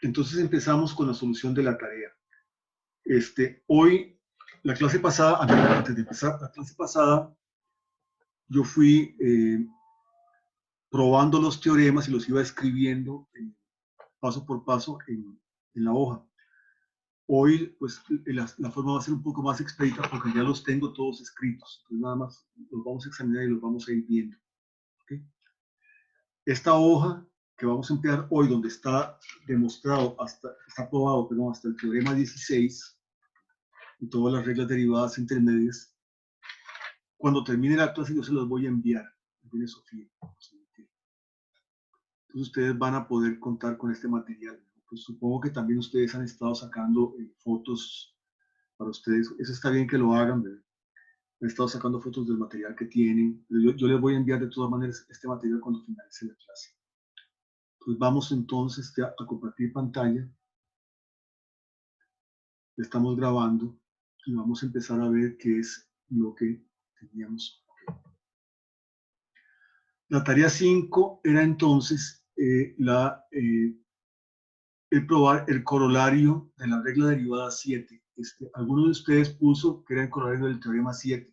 Entonces empezamos con la solución de la tarea. Hoy, la clase pasada, antes de empezar la clase pasada, yo fui probando los teoremas y los iba escribiendo paso por paso en la hoja. Hoy, pues, la forma va a ser un poco más expedita porque ya los tengo todos escritos. Entonces, nada más los vamos a examinar y los vamos a ir viendo. ¿Okay? Esta hoja que vamos a emplear hoy, donde está demostrado, está probado, perdón, hasta el teorema 16 y todas las reglas derivadas intermedias, cuando termine la clase yo se las voy a enviar. Viene Sofía. Entonces ustedes van a poder contar con este material. Pues supongo que también ustedes han estado sacando fotos para ustedes. Eso está bien que lo hagan, ¿verdad? Han estado sacando fotos del material que tienen. Yo les voy a enviar de todas maneras este material cuando finalice la clase. Entonces vamos entonces a compartir pantalla. Estamos grabando y vamos a empezar a ver qué es lo que teníamos. La tarea 5 era entonces el probar el corolario de la regla derivada 7. Alguno de ustedes puso que era el corolario del teorema 7.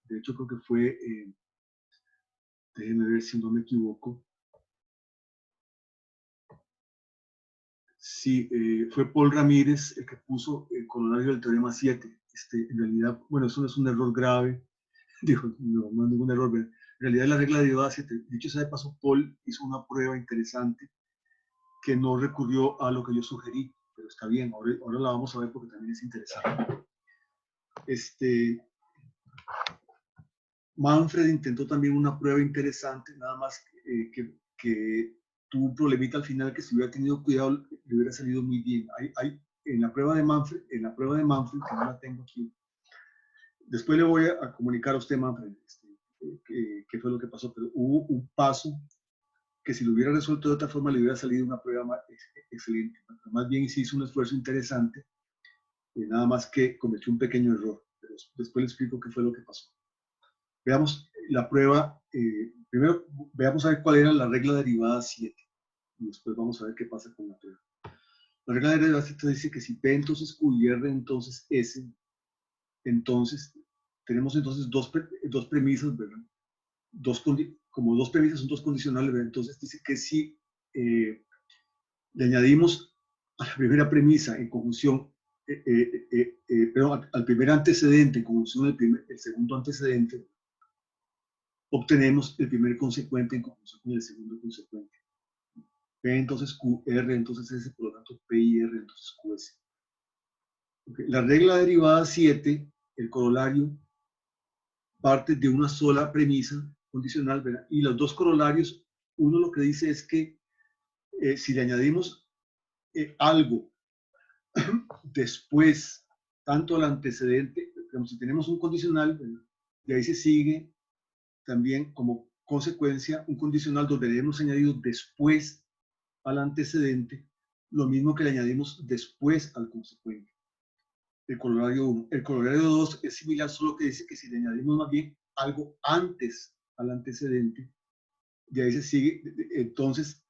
De hecho, creo que fue, déjenme ver si no me equivoco. Sí, fue Paul Ramírez el que puso el corolario del teorema 7. En realidad, bueno, eso no es un error grave. Dijo, no es ningún error. En realidad, la regla derivada 7, dicho sea de paso, Paul hizo una prueba interesante que no recurrió a lo que yo sugerí, pero está bien, ahora la vamos a ver porque también es interesante. Manfred intentó también una prueba interesante, nada más que tuvo un problemita al final que si hubiera tenido cuidado le hubiera salido muy bien. En la prueba de Manfred, que no la tengo aquí, después le voy a comunicar a usted, Manfred, qué fue lo que pasó, pero hubo un paso que si lo hubiera resuelto de otra forma le hubiera salido una prueba más excelente. Más bien se hizo un esfuerzo interesante, nada más que cometió un pequeño error. Pero después le explico qué fue lo que pasó. Veamos la prueba. Primero veamos a ver cuál era la regla derivada 7 y después vamos a ver qué pasa con la prueba. La regla derivada 7 dice que si P entonces Q y R entonces S, entonces tenemos entonces dos premisas, ¿verdad? Como dos premisas son dos condicionales, ¿verdad? Entonces dice que si le añadimos a la primera premisa en conjunción, perdón, al primer antecedente en conjunción el segundo antecedente, obtenemos el primer consecuente en conjunción con el segundo consecuente. P entonces Q, R entonces S, por lo tanto P y R entonces QS. Okay. La regla derivada 7, el corolario, parte de una sola premisa condicional, ¿verdad? Y los dos corolarios, uno lo que dice es que si le añadimos algo después, tanto al antecedente, como si tenemos un condicional, de ahí se sigue también como consecuencia un condicional donde le hemos añadido después al antecedente lo mismo que le añadimos después al consecuente. El corolario 1. El corolario 2 es similar, solo que dice que si le añadimos más bien algo antes al antecedente, de ahí se sigue, entonces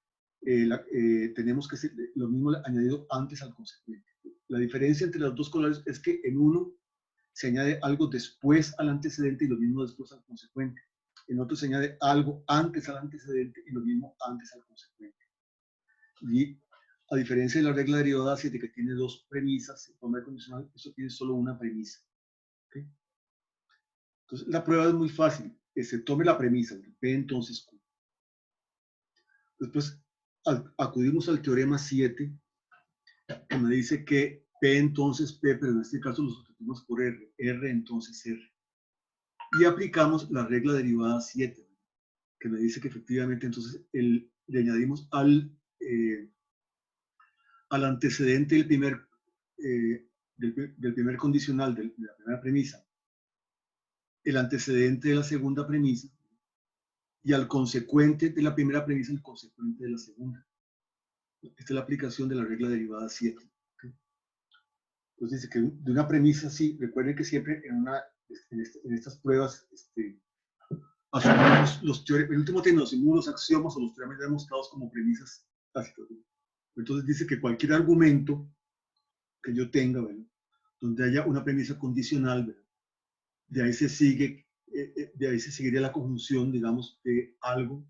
tenemos que hacer lo mismo añadido antes al consecuente. La diferencia entre los dos corolarios es que en uno se añade algo después al antecedente y lo mismo después al consecuente. En otro se añade algo antes al antecedente y lo mismo antes al consecuente. Y a diferencia de la regla derivada 7 que tiene dos premisas en forma de condicional, eso tiene solo una premisa. ¿Okay? Entonces la prueba es muy fácil. Se tome la premisa, P entonces Q. Después acudimos al teorema 7, que me dice que P entonces P, pero en este caso lo sustituimos por R, R entonces R. Y aplicamos la regla derivada 7, que me dice que efectivamente entonces le añadimos al antecedente del primer condicional, de la primera premisa, el antecedente de la segunda premisa, y al consecuente de la primera premisa, el consecuente de la segunda. Esta es la aplicación de la regla derivada 7. ¿Okay? Entonces dice que de una premisa, sí, recuerden que siempre en estas pruebas asumimos el último término, asumimos los axiomas o los teoremas demostrados como premisas tácitas. Entonces dice que cualquier argumento que yo tenga, ¿verdad?, donde haya una premisa condicional, ¿verdad?, de ahí se sigue, de ahí se seguiría la conjunción, digamos, de algo,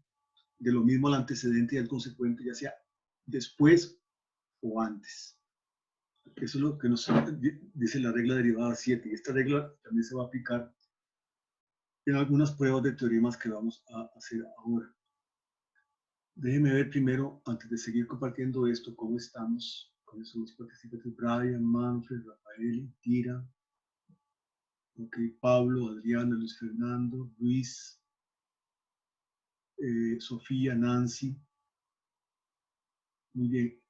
de lo mismo al antecedente y al consecuente, ya sea después o antes. Eso es lo que nos dice la regla derivada 7, y esta regla también se va a aplicar en algunas pruebas de teoremas que vamos a hacer ahora. Déjenme ver primero, antes de seguir compartiendo esto, cómo estamos con esos los participantes: Brian, Manfred, Rafael, Tira, Pablo, Adriana, Luis Fernando, Luis, Sofía, Nancy. Muy bien.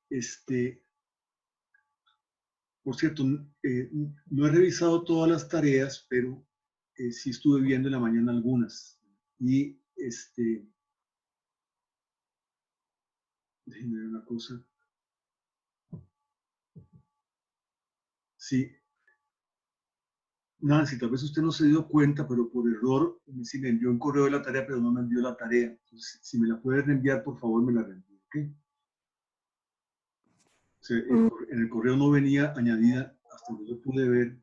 Por cierto, no he revisado todas las tareas, pero sí estuve viendo en la mañana algunas. Y déjenme ver una cosa. Sí. Nancy, tal vez usted no se dio cuenta, pero por error sí me envió un correo de la tarea, pero no me envió la tarea. Entonces, si me la puede reenviar, por favor, me la reenvíe. ¿Okay? O sea, en el correo no venía añadida hasta donde yo pude ver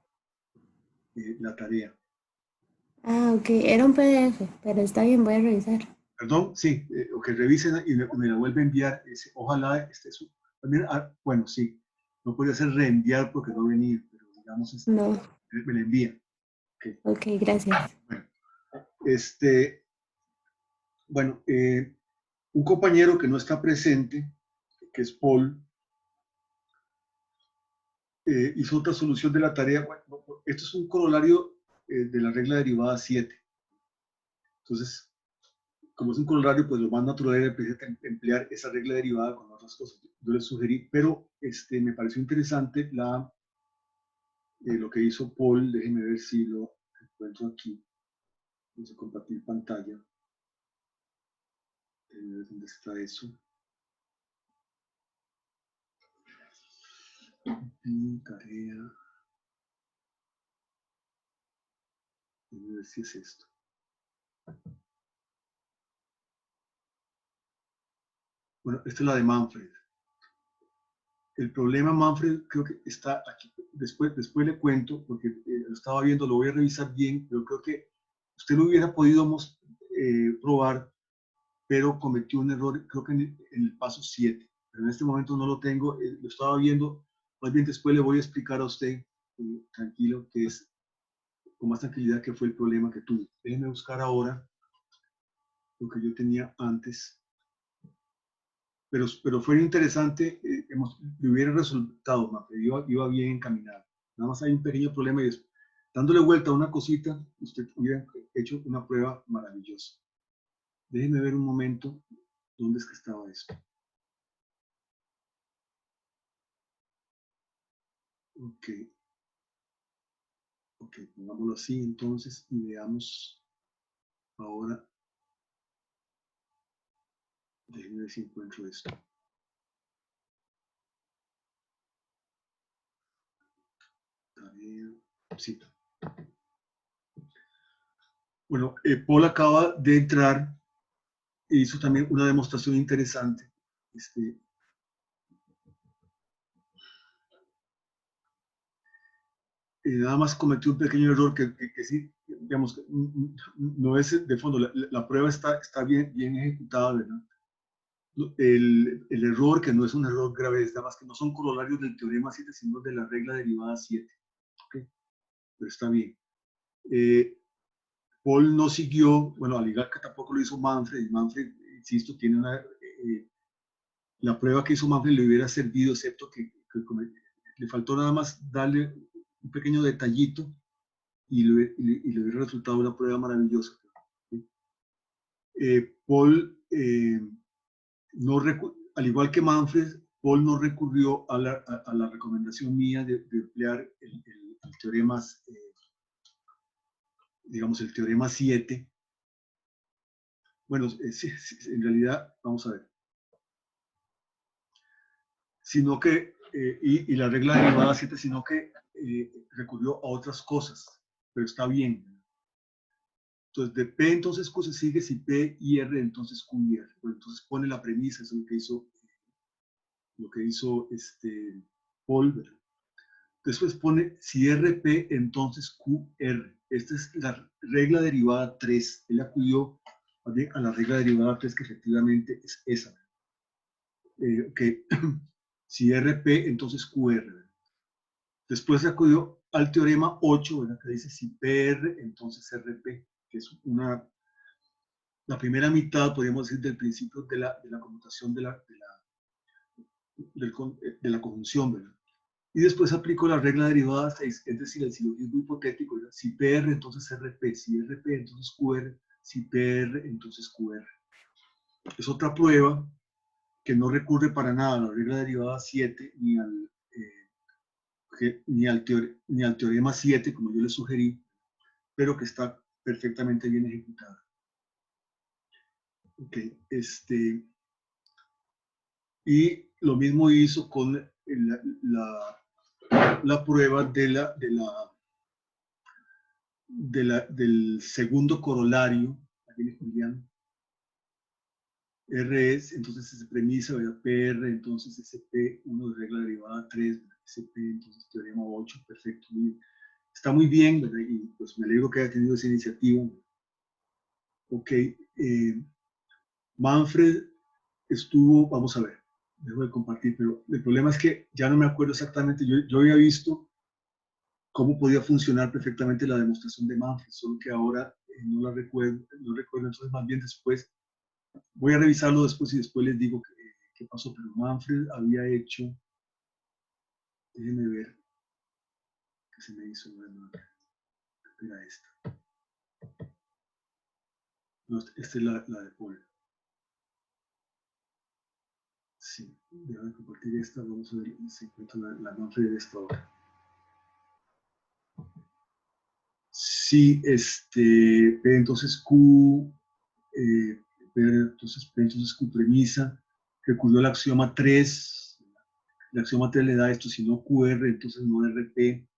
la tarea. Ah, ok, era un PDF, pero está bien, voy a revisar. Perdón, sí, o que revisen y me la vuelve a enviar. Ojalá también, bueno, sí, no podía ser reenviar porque no venía, pero digamos, No, me la envía. Okay. ok, gracias. Bueno, un compañero que no está presente, que es Paul, hizo otra solución de la tarea. Bueno, esto es un corolario de la regla derivada 7. Entonces, como es un corolario, pues lo más natural era emplear esa regla derivada con otras cosas. Yo les sugerí, pero me pareció interesante lo que hizo Paul. Déjenme ver si lo encuentro aquí. Vamos a compartir pantalla. ¿Dónde está eso? Tarea. Déjenme ver si es esto. Bueno, esta es la de Manfred. El problema, Manfred, creo que está aquí. Después le cuento, porque lo estaba viendo, lo voy a revisar bien, pero creo que usted lo hubiera podido probar, pero cometió un error, creo que en el paso 7. Pero en este momento no lo tengo, lo estaba viendo. Más bien después le voy a explicar a usted, tranquilo, que es con más tranquilidad, que fue el problema que tuve. Déjenme buscar ahora lo que yo tenía antes. Pero fue interesante, le hubiera resultado, iba bien encaminado. Nada más hay un pequeño problema, y es, dándole vuelta a una cosita, usted hubiera hecho una prueba maravillosa. Déjenme ver un momento dónde es que estaba esto. Ok, pongámoslo así entonces y veamos ahora. Déjenme ver si encuentro esto. Sí. Bueno, Paul acaba de entrar e hizo también una demostración interesante. Nada más cometió un pequeño error que sí, digamos, no es de fondo. La prueba está bien ejecutada, ¿verdad? El error, que no es un error grave, es nada más que no son corolarios del teorema 7, sino de la regla derivada 7. ¿Okay? Pero está bien. Paul no siguió, bueno, al igual que tampoco lo hizo Manfred. Manfred, insisto, tiene la prueba que hizo Manfred le hubiera servido, excepto que le faltó nada más darle un pequeño detallito y le hubiera resultado una prueba maravillosa. Paul, al igual que Manfred, Paul no recurrió a la recomendación mía de emplear el teorema, digamos, el teorema 7. Bueno, en realidad, vamos a ver. Sino que, y la regla derivada 7, sino que recurrió a otras cosas, pero está bien. Entonces, de P entonces Q se sigue, si P y R entonces Q y R. Pues entonces pone la premisa, eso es lo que hizo lo que hizo Paul, ¿verdad? Después pone, si RP, entonces QR. Esta es la regla derivada 3. Él acudió a la regla derivada 3, que efectivamente es esa. Okay. Si RP, entonces QR. Después acudió al teorema 8, ¿verdad? Que dice si PR, entonces RP, que es la primera mitad, podríamos decir, del principio de la conmutación de la conjunción, ¿verdad? Y después aplico la regla derivada 6, es decir, el silogismo hipotético, ¿verdad? Si PR, entonces RP, si RP, entonces QR, si PR, entonces QR. Es otra prueba que no recurre para nada a la regla derivada 7 ni al teorema 7, como yo le sugerí, pero que está perfectamente bien ejecutada. Ok, y lo mismo hizo con la prueba del segundo corolario. Aquí viene Julián. R es, entonces se premisa, ¿verdad? PR, entonces SP, 1 de regla derivada 3, SP, entonces teorema 8, perfecto. Está muy bien, ¿verdad? Y pues me alegro que haya tenido esa iniciativa. Ok, Manfred estuvo, vamos a ver, dejo de compartir, pero el problema es que ya no me acuerdo exactamente, yo había visto cómo podía funcionar perfectamente la demostración de Manfred, solo que ahora no la recuerdo, entonces más bien después, voy a revisarlo después y después les digo qué pasó, pero Manfred había hecho, déjenme ver, qué se me hizo, era esta. No, esta es la de Paul. Sí, déjame compartir esta, vamos a ver si encuentro la Manfred de esta hora. Sí, entonces Q, entonces Q premisa, recurrió al axioma 3, el axioma 3 le da esto, si no QR, entonces no RP,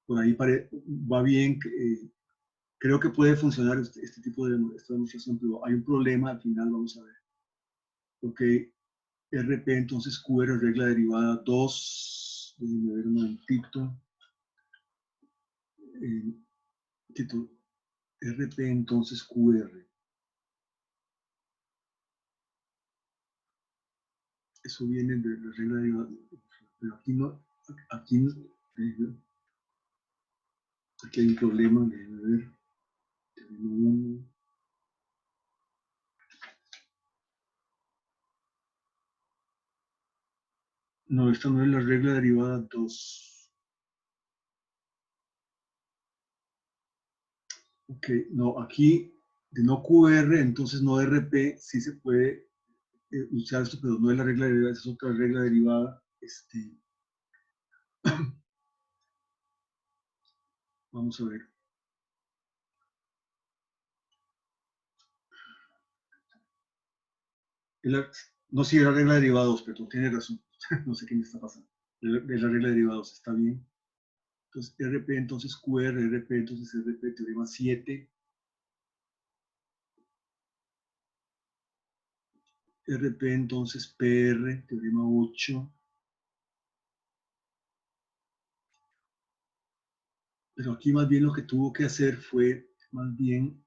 por ahí va bien, creo que puede funcionar este tipo de esta demostración, pero hay un problema al final, vamos a ver. Ok, RP, entonces QR, regla derivada 2, déjenme ver un momentito. Título, RP, entonces QR. Eso viene de la regla derivada, pero aquí no, aquí hay un problema, déjenme ver. No, esta no es la regla derivada 2. Ok, no, aquí de no QR, entonces no RP, sí se puede usar esto, pero no es la regla derivada, es otra regla derivada. Vamos a ver. No, sí, era regla derivada 2, pero tiene razón. No sé qué me está pasando. Es la regla derivada 2, está bien. Entonces, RP, entonces QR, RP, entonces RP, teorema 7. RP, entonces PR, teorema 8. Pero aquí más bien lo que tuvo que hacer fue más bien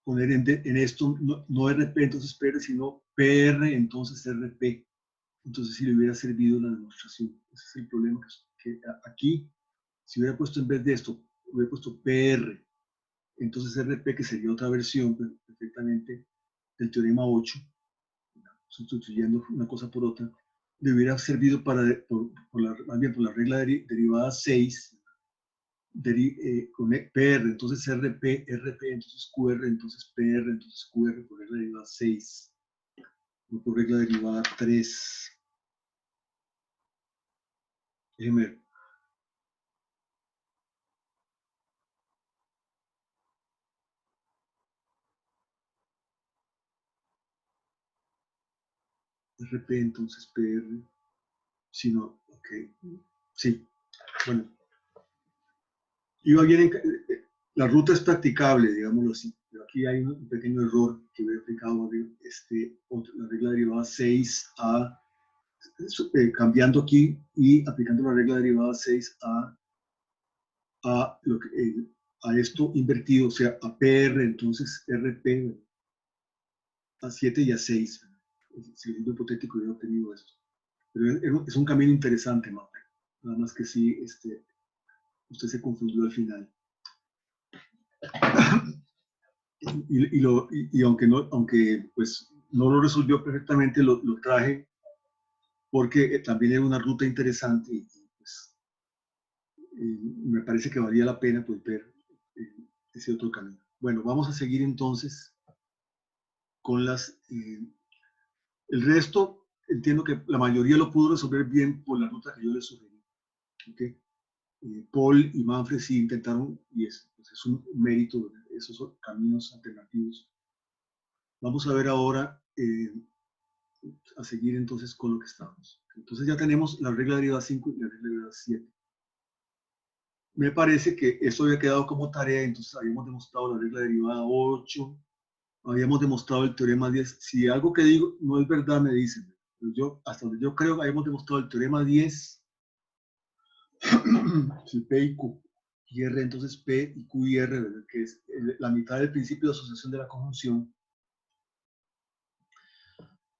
poner en esto no RP, entonces PR, sino PR, entonces RP. Entonces sí le hubiera servido la demostración. Ese es el problema, que aquí, si hubiera puesto en vez de esto, hubiera puesto PR, entonces RP, que sería otra versión perfectamente del teorema 8, sustituyendo una cosa por otra, le hubiera servido más bien por la regla derivada 6, con PR, entonces RP, entonces QR, entonces PR, entonces QR por regla derivada 6, no por regla derivada 3. Déjenme ver. RP, entonces PR. Si no, ok. Sí, bueno. Iba bien, la ruta es practicable, digámoslo así, pero aquí hay un pequeño error que he explicado arriba. La regla derivada 6A cambiando aquí y aplicando la regla derivada 6 a esto invertido, o sea, a PR, entonces RP a 7 y a 6. Siendo hipotético, yo he obtenido esto. Pero es un camino interesante, ¿no? Nada más que sí, usted se confundió al final. Y aunque pues, no lo resolvió perfectamente, lo traje porque también era una ruta interesante y pues, me parece que valía la pena pues, ver ese otro camino. Bueno, vamos a seguir entonces con el resto. Entiendo que la mayoría lo pudo resolver bien por la ruta que yo les sugerí. ¿Okay? Paul y Manfred sí intentaron, y pues es un mérito de esos caminos alternativos. Vamos a ver ahora, a seguir entonces con lo que estamos. Entonces ya tenemos la regla derivada 5 y la regla derivada 7. Me parece que esto había quedado como tarea, entonces habíamos demostrado la regla derivada 8, habíamos demostrado el teorema 10. Si algo que digo no es verdad, me dicen. Hasta donde yo creo que habíamos demostrado el teorema 10, si P y Q y R, entonces P y Q y R, ¿verdad? Que es la mitad del principio de asociación de la conjunción,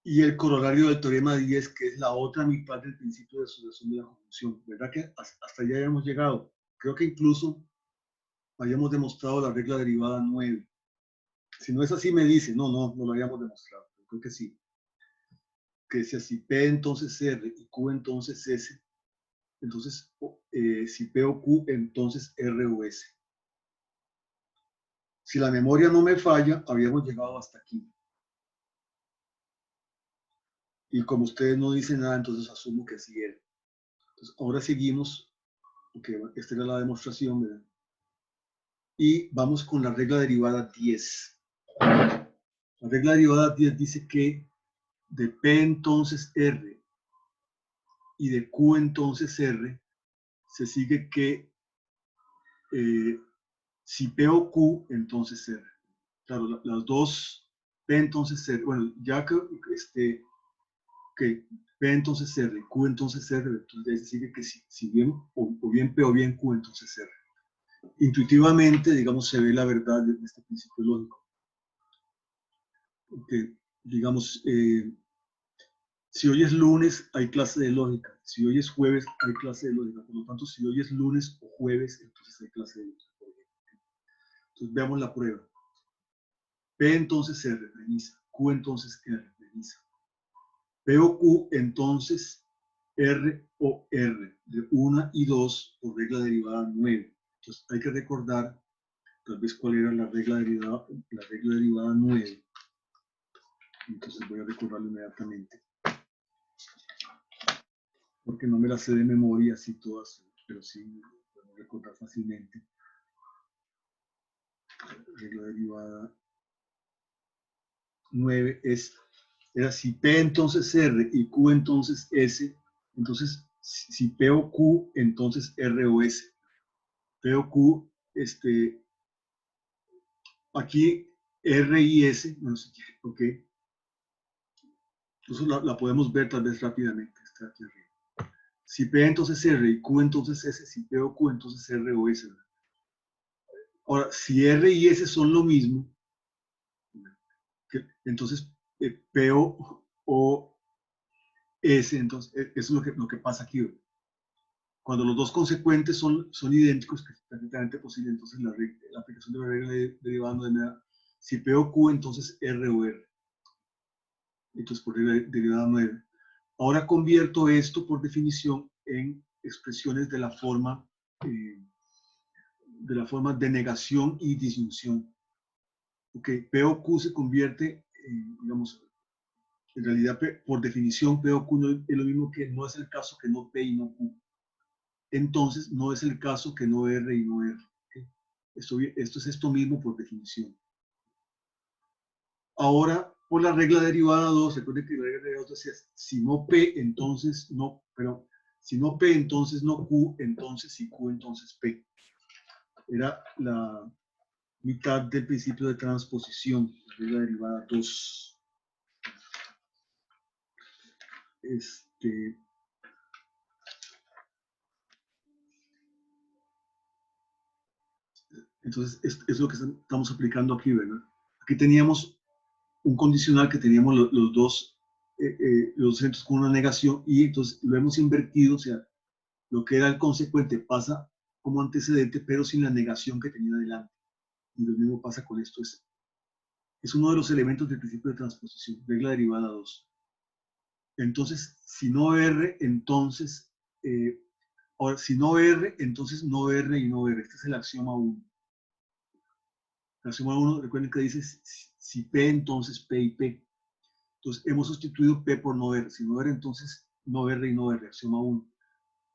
y el corolario del teorema 10, que es la otra mitad del principio de asociación de la conjunción. ¿Verdad que hasta allá habíamos llegado? Creo que incluso habíamos demostrado la regla derivada 9. Si no es así, me dice, no lo habíamos demostrado. Creo que sí. Que decía si P entonces R y Q entonces S, entonces si P o Q entonces R o S. Si la memoria no me falla, habíamos llegado hasta aquí. Y como ustedes no dicen nada, entonces asumo que sí era. Entonces, ahora seguimos, porque esta era la demostración, ¿verdad? Y vamos con la regla derivada 10. La regla derivada 10 dice que de P entonces R y de Q entonces R, se sigue que si P o Q, entonces R. Claro, las dos P entonces R, bueno, ya que P entonces R, Q entonces R, entonces ahí se sigue que si bien o bien P o bien Q, entonces R. Intuitivamente, digamos, se ve la verdad de este principio lógico. Porque, digamos, si hoy es lunes, hay clase de lógica. Si hoy es jueves, hay clase de lógica. Por lo tanto, si hoy es lunes o jueves, entonces hay clase de lógica. Entonces, veamos la prueba. P entonces R, premisa. Q entonces R, premisa. P o Q, entonces R o R, de 1 y 2 por regla derivada 9. Entonces, hay que recordar tal vez cuál era la regla derivada 9. Entonces, voy a recordarlo inmediatamente. Porque no me las sé de memoria así todas, pero sí me puedo recordar fácilmente. Regla derivada 9 era si P entonces R y Q entonces S, entonces si P o Q, entonces R o S. P o Q, aquí R y S, no sé, ok. Entonces la podemos ver tal vez rápidamente, está aquí arriba. Si P entonces R y Q entonces S, si P o Q entonces R o S. Ahora, si R y S son lo mismo, entonces P o S, entonces eso es lo que pasa aquí. Cuando los dos consecuentes son idénticos, que es perfectamente posible, entonces la aplicación de la regla derivada no de nada. Si P o Q, entonces R o R. Entonces por regla derivada 9. Ahora convierto esto por definición en expresiones de la forma de negación y disyunción. Okay, P o Q se convierte, digamos, en realidad por definición P o Q no es lo mismo que no es el caso que no P y no Q. Entonces no es el caso que no R y no R. ¿Okay? Esto es esto mismo por definición. Ahora, por la regla derivada 2, recuerden que la regla derivada 2 decía, si no P, entonces no, pero si no P, entonces no Q, entonces si Q, entonces P. Era la mitad del principio de transposición, la regla derivada 2. Entonces, es lo que estamos aplicando aquí, ¿verdad? Aquí teníamos un condicional que teníamos los dos centros con una negación y entonces lo hemos invertido, o sea, lo que era el consecuente pasa como antecedente, pero sin la negación que tenía adelante. Y lo mismo pasa con esto. Es uno de los elementos del principio de transposición, regla derivada 2. Entonces, si no R, entonces, ahora, si no R, entonces no R y no R. Este es el axioma 1. El axioma 1, recuerden que dice si P, entonces P y P. Entonces, hemos sustituido P por no R. Si no R, entonces no R y no R, axioma 1.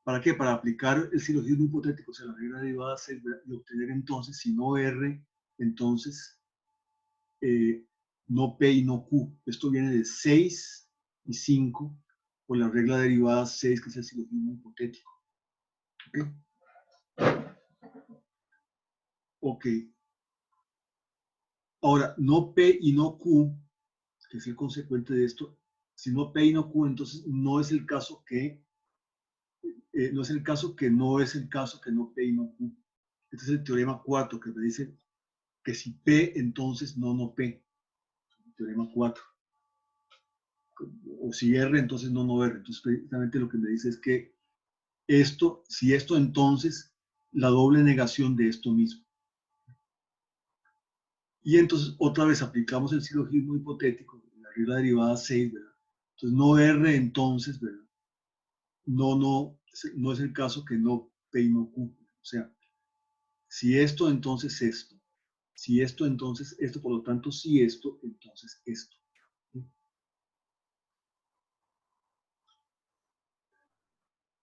¿Para qué? Para aplicar el silogismo hipotético, o sea, la regla derivada 6, y obtener entonces, si no R, entonces no P y no Q. Esto viene de 6 y 5 por la regla derivada 6, que es el silogismo hipotético. Ok. Ahora, no P y no Q, que es el consecuente de esto, si no P y no Q, entonces no es el caso que no es el caso que no es el caso que no P y no Q. Este es el teorema 4 que me dice que si P, entonces no P. Teorema 4. O si R, entonces no R. Entonces, precisamente lo que me dice es que esto, si esto, entonces la doble negación de esto mismo. Y entonces otra vez aplicamos el silogismo hipotético, la regla derivada 6, ¿verdad? Entonces no R, entonces, ¿verdad? No es el caso que no P y no Q. O sea, si esto, entonces esto. Si esto, entonces esto. Por lo tanto, si esto, entonces esto.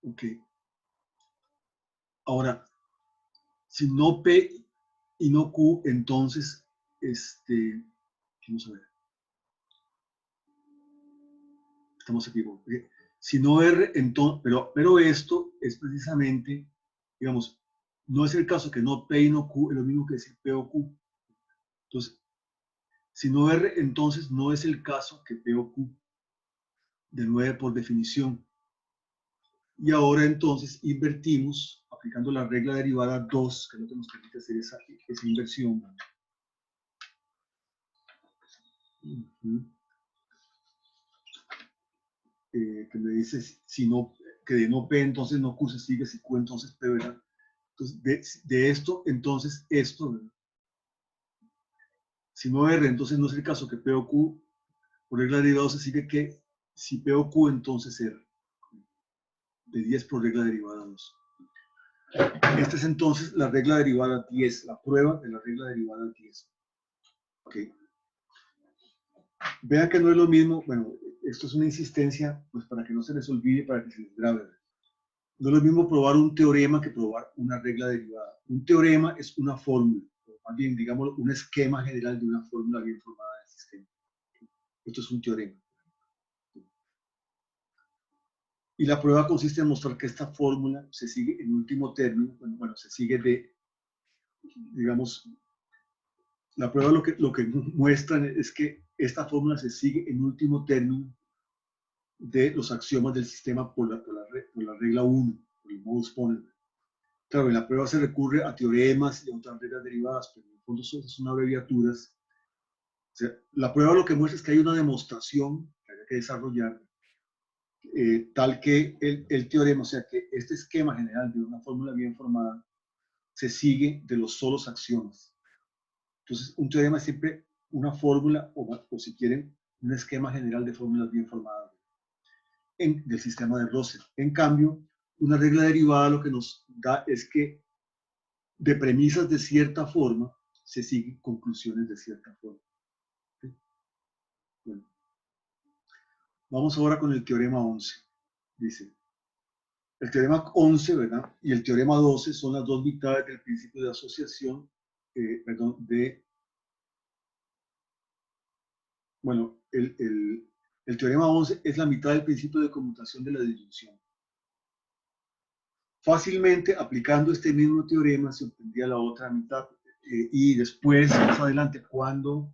Ok. Ahora, si no P y no Q, entonces, vamos a ver. Estamos aquí. Si no R, entonces, pero esto es precisamente, digamos, no es el caso que no P y no Q, es lo mismo que decir P o Q. Entonces, si no R, entonces no es el caso que P o Q, de 9 por definición. Y ahora entonces invertimos, aplicando la regla derivada 2, que es lo que nos permite hacer esa inversión. Que me dice si no, que de no P entonces no Q se sigue, si Q entonces P, ¿verdad? Entonces, de esto, entonces esto, ¿verdad? Si no R, entonces no es el caso que P o Q, por regla derivada se sigue que si P o Q, entonces R. De 10 por regla derivada 2. Esta es entonces la regla derivada 10, la prueba de la regla derivada 10. Ok. Vean que no es lo mismo, bueno, esto es una insistencia, pues para que no se les olvide, para que se les grabe. No es lo mismo probar un teorema que probar una regla derivada. Un teorema es una fórmula, o más bien, digamos, un esquema general de una fórmula bien formada del sistema. Esto es un teorema. Y la prueba consiste en mostrar que esta fórmula se sigue en último término, bueno, se sigue de, digamos, la prueba lo que muestra es que esta fórmula se sigue en último término de los axiomas del sistema por la regla 1, por el modus ponens. Claro, en la prueba se recurre a teoremas y a otras reglas derivadas, pero en el fondo son abreviaturas. O sea, la prueba lo que muestra es que hay una demostración que hay que desarrollar, tal que el teorema, o sea, que este esquema general de una fórmula bien formada se sigue de los solos axiomas. Entonces, un teorema es siempre una fórmula, o si quieren, un esquema general de fórmulas bien formadas del sistema de Russell. En cambio, una regla derivada lo que nos da es que de premisas de cierta forma se siguen conclusiones de cierta forma. ¿Sí? Bueno, vamos ahora con el teorema 11. Dice, el teorema 11, ¿verdad? Y el teorema 12 son las dos mitades del principio de asociación, bueno, el teorema 11 es la mitad del principio de conmutación de la disyunción. Fácilmente, aplicando este mismo teorema, se obtendría la otra mitad. Y después, más adelante, cuando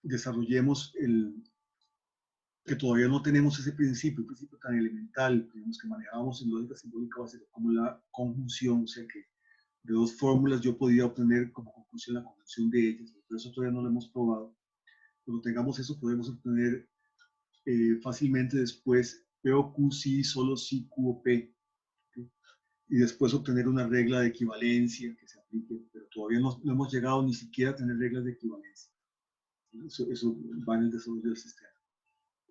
desarrollemos que todavía no tenemos ese principio, un principio tan elemental, digamos, que manejábamos en lógica simbólica básica, como la conjunción, o sea que de dos fórmulas yo podía obtener como conclusión la conjunción de ellas, pero eso todavía no lo hemos probado. Cuando tengamos eso podemos obtener fácilmente después P o Q sí, solo sí, Q o P, ¿sí? Y después obtener una regla de equivalencia que se aplique, pero todavía no hemos llegado ni siquiera a tener reglas de equivalencia. Eso va en el desarrollo del sistema.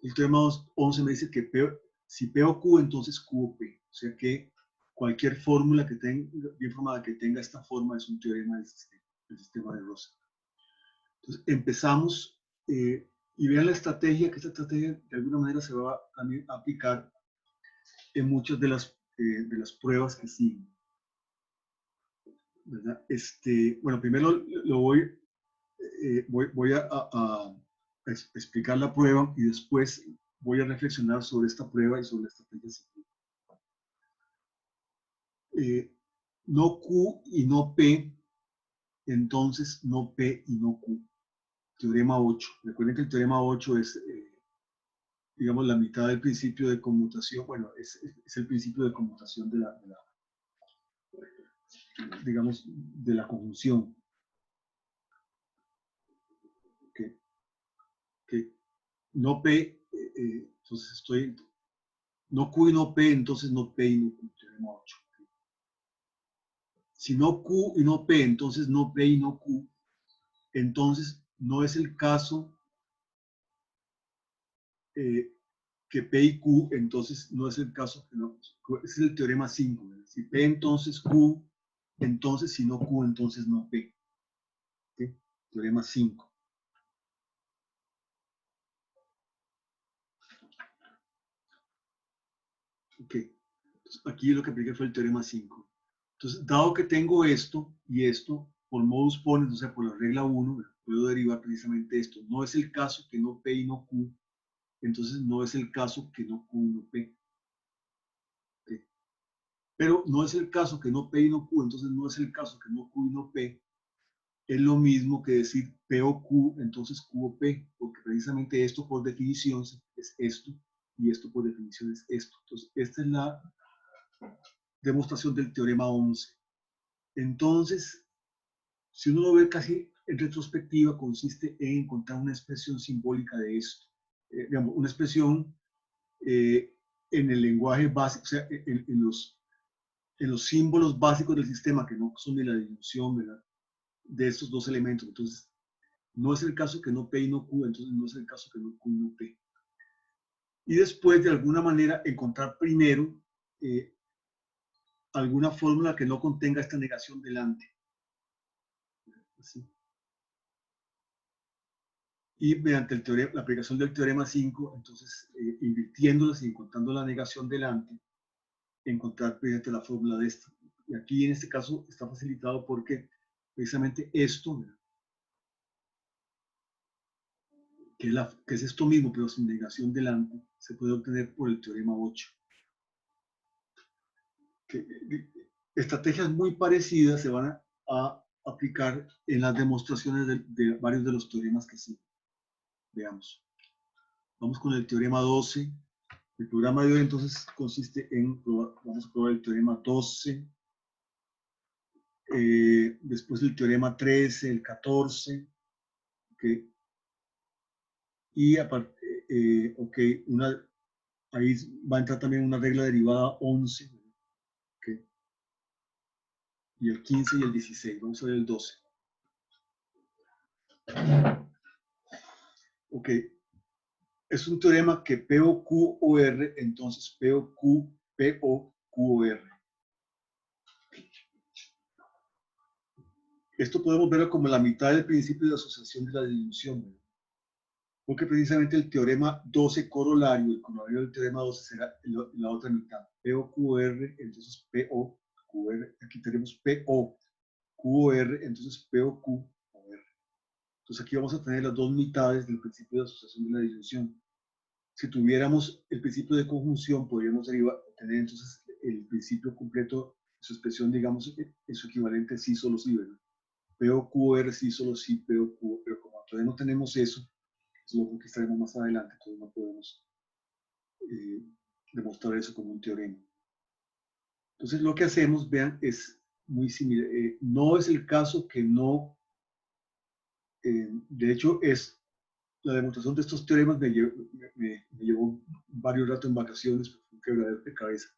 El teorema 11 me dice que P, si P o Q, entonces Q o P. O sea que cualquier fórmula que tenga, bien formada que tenga esta forma es un teorema del sistema de Rosen. Entonces empezamos y vean la estrategia, que esta estrategia de alguna manera se va también a aplicar en muchas de las pruebas que siguen, ¿verdad? Bueno, primero voy a explicar la prueba y después voy a reflexionar sobre esta prueba y sobre la estrategia. No Q y no P, entonces no P y no Q. Teorema 8. Recuerden que el teorema 8 es, digamos, la mitad del principio de conmutación. Bueno, es el principio de conmutación digamos, de la conjunción. Que no P, entonces no Q y no P, entonces no P y no Q. Teorema 8. Si no Q y no P, entonces no P y no Q. Entonces no es el caso que P y Q, entonces no es el caso, no, ese es el teorema 5. ¿Verdad? Si P, entonces Q, entonces si no Q, entonces no P. ¿Sí? Teorema 5. Ok. Entonces, aquí lo que apliqué fue el teorema 5. Entonces, dado que tengo esto y esto, por modus ponens, o sea, por la regla 1, puedo derivar precisamente esto. No es el caso que no P y no Q, entonces no es el caso que no Q y no P. ¿Okay? Pero no es el caso que no P y no Q, entonces no es el caso que no Q y no P. Es lo mismo que decir P o Q, entonces Q o P, porque precisamente esto por definición es esto y esto por definición es esto. Entonces, esta es la demostración del teorema 11. Entonces, si uno lo ve casi en retrospectiva, consiste en encontrar una expresión simbólica de esto. Digamos, una expresión en el lenguaje básico, o sea, en los símbolos básicos del sistema, que no son de la dimensión, ¿verdad?, de estos dos elementos. Entonces, no es el caso que no P y no Q, entonces no es el caso que no Q y no P. Y después, de alguna manera, encontrar primero alguna fórmula que no contenga esta negación delante. Así. Y mediante la aplicación del teorema 5, entonces, invirtiéndolas y encontrando la negación delante, encontrar precisamente la fórmula de esta. Y aquí, en este caso, está facilitado porque precisamente esto, que es esto mismo, pero sin negación delante, se puede obtener por el teorema 8. Estrategias muy parecidas se van a aplicar en las demostraciones de varios de los teoremas que sí. Veamos. Vamos con el teorema 12. El programa de hoy entonces consiste en, vamos a probar el teorema 12, después el teorema 13, el 14, okay. Y aparte, okay, ahí va a entrar también una regla derivada 11, okay. Y el 15 y el 16. Vamos a ver el 12. Ok, es un teorema que P o Q o R, entonces P o Q o R. Esto podemos verlo como la mitad del principio de asociación de la disyunción, ¿verdad? Porque precisamente el teorema 12 corolario, el corolario del teorema 12 será la otra mitad. P o Q o R, entonces P o Q R. Aquí tenemos P o Q o R, entonces P o Q o R. Entonces aquí vamos a tener las dos mitades del principio de asociación de la disyunción. Si tuviéramos el principio de conjunción, podríamos tener entonces el principio completo, su expresión, digamos, en su equivalente sí, solo sí, ¿verdad? P o Q R sí, solo sí, P o Q, pero como todavía no tenemos eso, Eso lo conquistaremos más adelante, entonces no podemos demostrar eso como un teorema. Entonces lo que hacemos, vean, es muy similar. No es el caso que no, de hecho es la demostración de estos teoremas me llevó varios ratos en vacaciones, un quebradero de cabeza.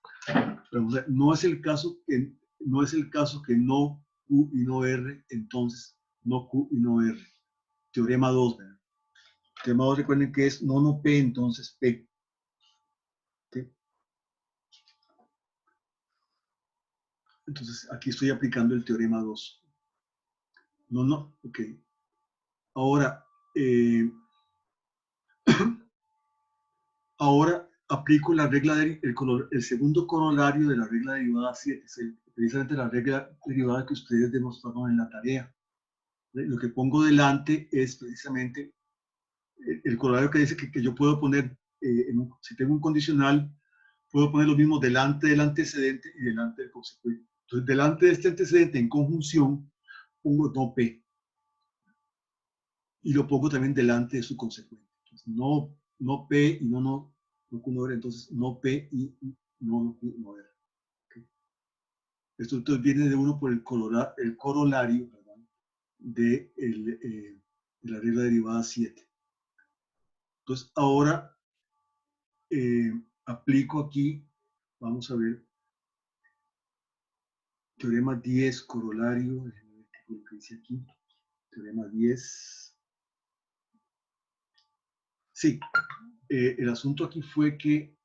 Pero no es el caso que no Q y no R, entonces no Q y no R. Teorema 2, ¿verdad? Teorema 2, recuerden que es no P, entonces P. ¿Okay? Entonces aquí estoy aplicando el teorema 2. Ok. Ahora, ahora aplico la regla el segundo corolario de la regla derivada 7, es precisamente la regla derivada que ustedes demostraron en la tarea. Lo que pongo delante es precisamente el corolario que dice que yo puedo poner, si tengo un condicional, puedo poner lo mismo delante del antecedente y delante del consecuente. Entonces, delante de este antecedente en conjunción, pongo no P. Y lo pongo también delante de su consecuente. Entonces, no P y no Q, no R. Entonces, no P y no Q, no R. ¿Okay? Esto entonces viene de uno por el corolario, ¿verdad? De la regla derivada 7. Entonces, ahora aplico aquí, vamos a ver, teorema 10, corolario, déjenme ver qué es lo que dice aquí, teorema 10. Sí, el asunto aquí fue que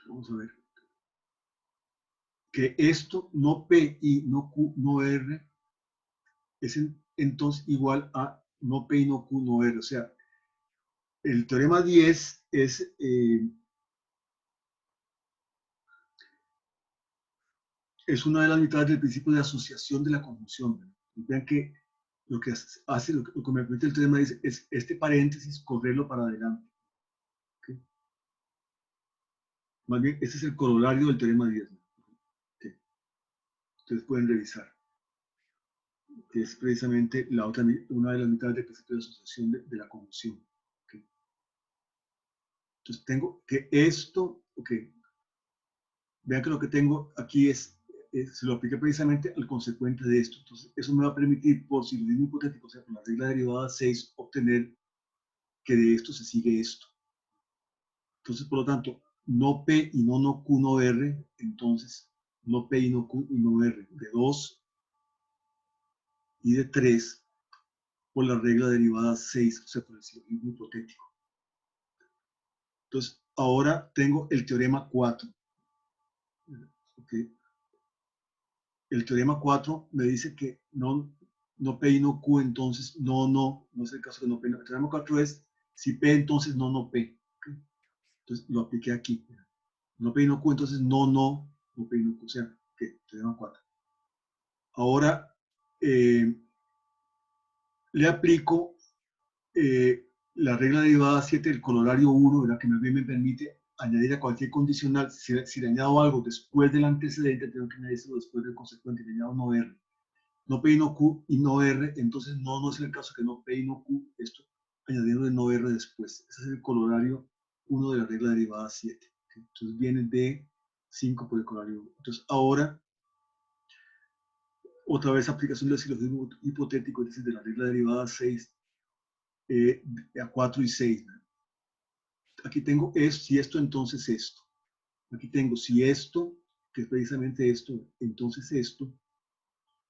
vamos a ver, que esto no P y no Q, no R, es entonces igual a no P y no Q, no R. O sea, el teorema 10 es una de las mitades del principio de asociación de la conjunción. Y vean que lo que hace, lo que me permite el teorema es este paréntesis, correrlo para adelante. ¿Okay? Más bien, este es el corolario del teorema 10. ¿Okay? Ustedes pueden revisar. Que es precisamente una de las mitades del principio de asociación de la conjunción. ¿Okay? Entonces tengo que esto, vean que lo que tengo aquí se lo apliqué precisamente al consecuente de esto. Entonces eso me va a permitir, por silogismo hipotético, o sea, por la regla derivada 6, obtener que de esto se sigue esto. Entonces, por lo tanto, no P y no Q, no R, entonces no P y no Q y no R, de 2 y de 3, por la regla derivada 6, o sea, por el silogismo hipotético. Entonces, ahora tengo el teorema 4. ¿Okay? El teorema 4 me dice que no P y no Q, entonces no es el caso de no P. El teorema 4 es si P, entonces no P. ¿Okay? Entonces lo apliqué aquí. No P y no Q, entonces no P y no Q. O sea, teorema 4. Ahora le aplico la regla derivada 7 del corolario 1, ¿verdad? Que más bien me permite añadir a cualquier condicional. Si le añado algo después del antecedente, tengo que añadirlo después del consecuente. Le añado no R. No P y no Q y no R, entonces no es el caso que no P y no Q, esto añadiendo de no R después. Ese es el corolario 1 de la regla derivada 7. ¿Okay? Entonces viene de 5 por el corolario 1. Entonces ahora, otra vez aplicación del silogismo hipotético, es decir, de la regla derivada 6 a 4 y 6. ¿No? Aquí tengo si esto, entonces esto. Aquí tengo si esto, que es precisamente esto, entonces esto.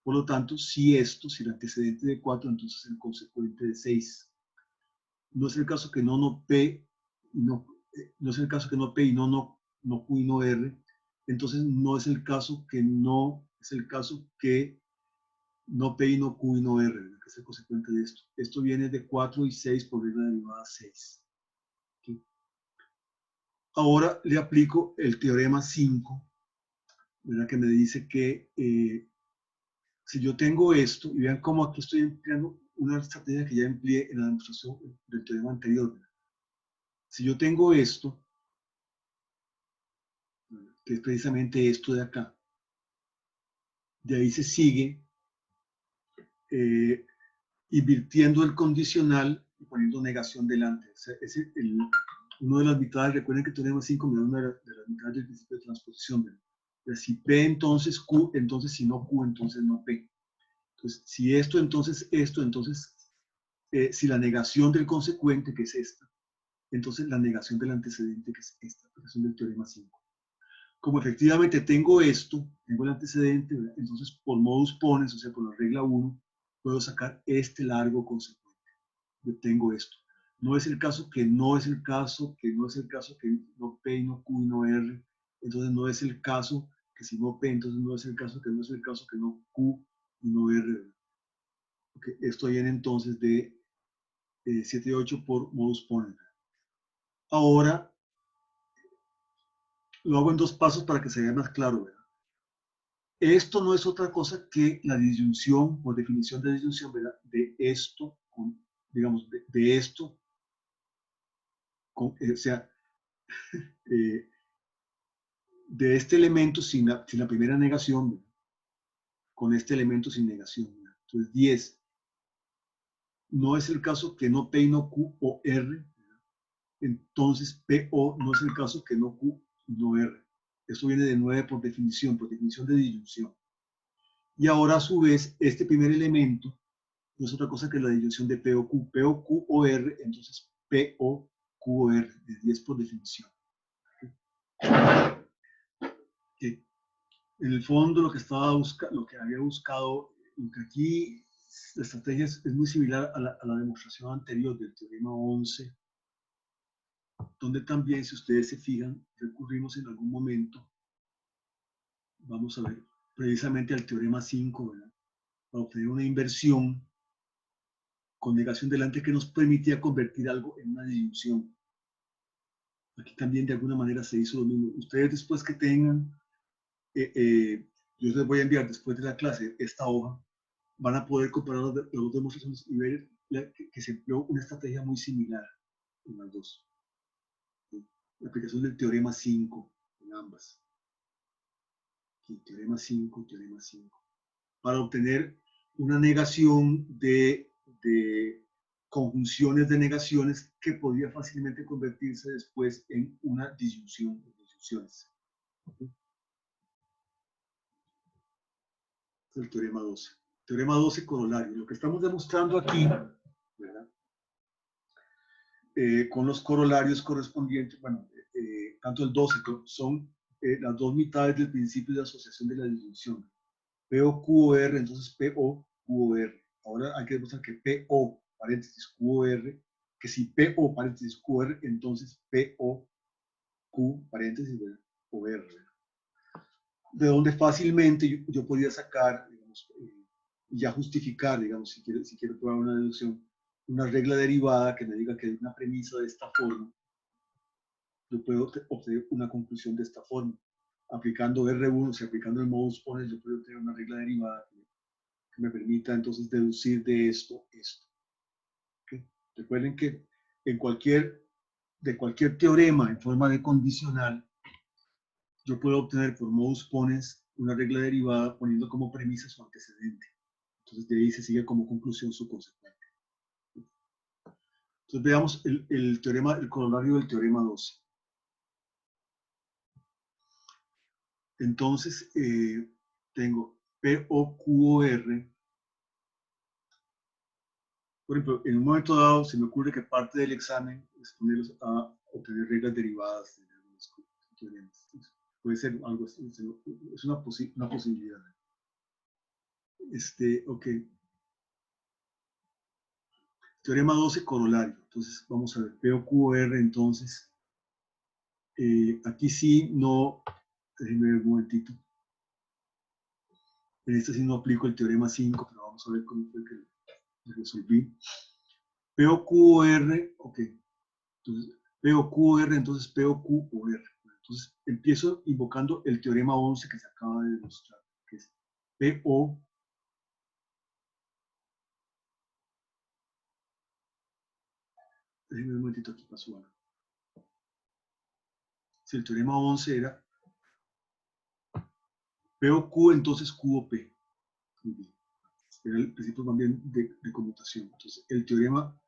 Por lo tanto, si el antecedente de 4, entonces el consecuente de 6. No es el caso que no P, no es el caso que no P y no Q y no R. Entonces no es el caso que no P y no Q y no R, que es el consecuente de esto. Esto viene de 4 y 6 por regla derivada 6. ¿Okay? Ahora le aplico el teorema 5, ¿verdad? Que me dice que si yo tengo esto, y vean cómo aquí estoy empleando una estrategia que ya empleé en la demostración del teorema anterior. ¿Verdad? Si yo tengo esto, que es precisamente esto de acá, de ahí se sigue invirtiendo el condicional y poniendo negación delante. O sea, uno de las mitades, recuerden que tenemos 5, me da una de las mitades del principio de transposición. ¿Verdad? Si P, entonces Q, entonces si no Q, entonces no P. Entonces, si esto, entonces si la negación del consecuente, que es esta, entonces la negación del antecedente, que es esta, aplicación del teorema 5. Como efectivamente tengo esto, tengo el antecedente, ¿verdad? Entonces por modus ponens, o sea, por la regla 1, puedo sacar este largo consecuente. Yo tengo esto. No es el caso que no es el caso, que no es el caso que no P y no Q y no R. Entonces no es el caso que si no P, entonces no es el caso que no es el caso que no Q y no R. Okay. Esto viene entonces de 7 y 8 por modus ponens. Ahora lo hago en 2 pasos para que se vea más claro, ¿verdad? Esto no es otra cosa que la disyunción, por definición de disyunción, ¿verdad? De esto, digamos, de esto, o sea, de este elemento sin la primera negación, ¿verdad? Con este elemento sin negación, ¿verdad? Entonces, 10. No es el caso que no P y no Q o R, ¿verdad? Entonces PO no es el caso que no Q y no R. Esto viene de 9 por definición de disyunción. Y ahora a su vez, este primer elemento no es otra cosa que la disyunción de P o Q. P o Q o R, entonces P o Q o R, de 10 por definición. ¿Okay? En el fondo lo que había buscado, lo que aquí la estrategia es muy similar a la demostración anterior del teorema 11, donde también, si ustedes se fijan, recurrimos en algún momento, vamos a ver, precisamente al teorema 5, ¿verdad? Para obtener una inversión con negación delante que nos permitía convertir algo en una disyunción. Aquí también de alguna manera se hizo lo mismo. Ustedes después que tengan, yo les voy a enviar después de la clase esta hoja, van a poder comparar las dos demostraciones y ver que se empleó una estrategia muy similar en las dos. La aplicación del teorema 5 en ambas. Aquí, teorema 5, teorema 5. Para obtener una negación de conjunciones de negaciones que podía fácilmente convertirse después en una disyunción de disyunciones. El teorema 12. Teorema 12 corolario. Lo que estamos demostrando aquí, ¿verdad? Con los corolarios correspondientes, bueno, tanto el 12 son las dos mitades del principio de asociación de la disyunción. PO, QR, entonces PO, QR. Ahora hay que demostrar que PO, paréntesis, QR, que si PO, paréntesis, QR, entonces PO, Q, paréntesis, OR. De donde fácilmente yo podía sacar, digamos, y ya justificar, digamos, si quiero probar una deducción, una regla derivada que me diga que hay una premisa de esta forma, yo puedo obtener una conclusión de esta forma. Aplicando R1, o sea, aplicando el modus ponens, yo puedo obtener una regla derivada que me permita entonces deducir de esto. ¿Okay? Recuerden que de cualquier teorema en forma de condicional, yo puedo obtener por modus ponens una regla derivada poniendo como premisa su antecedente. Entonces de ahí se sigue como conclusión su consecuente. Entonces veamos el corolario del teorema 12. Entonces tengo POQR. Por ejemplo, en un momento dado se me ocurre que parte del examen es ponerlos a obtener reglas derivadas de algunos teoremas. Puede ser algo así, es una posibilidad. Ok. Teorema 12 corolario. Entonces, vamos a ver, POQR, entonces, aquí sí no, déjenme ver un momentito. En este sí no aplico el teorema 5, pero vamos a ver cómo fue que lo resolví. POQR, ok. Entonces, POQR, entonces POQR. Entonces, empiezo invocando el teorema 11 que se acaba de demostrar, que es PO. Déjenme un momentito, aquí pasó algo. Si el teorema 11 era POQ, entonces QOP. Muy bien. era el principio también de conmutación. Entonces, el teorema,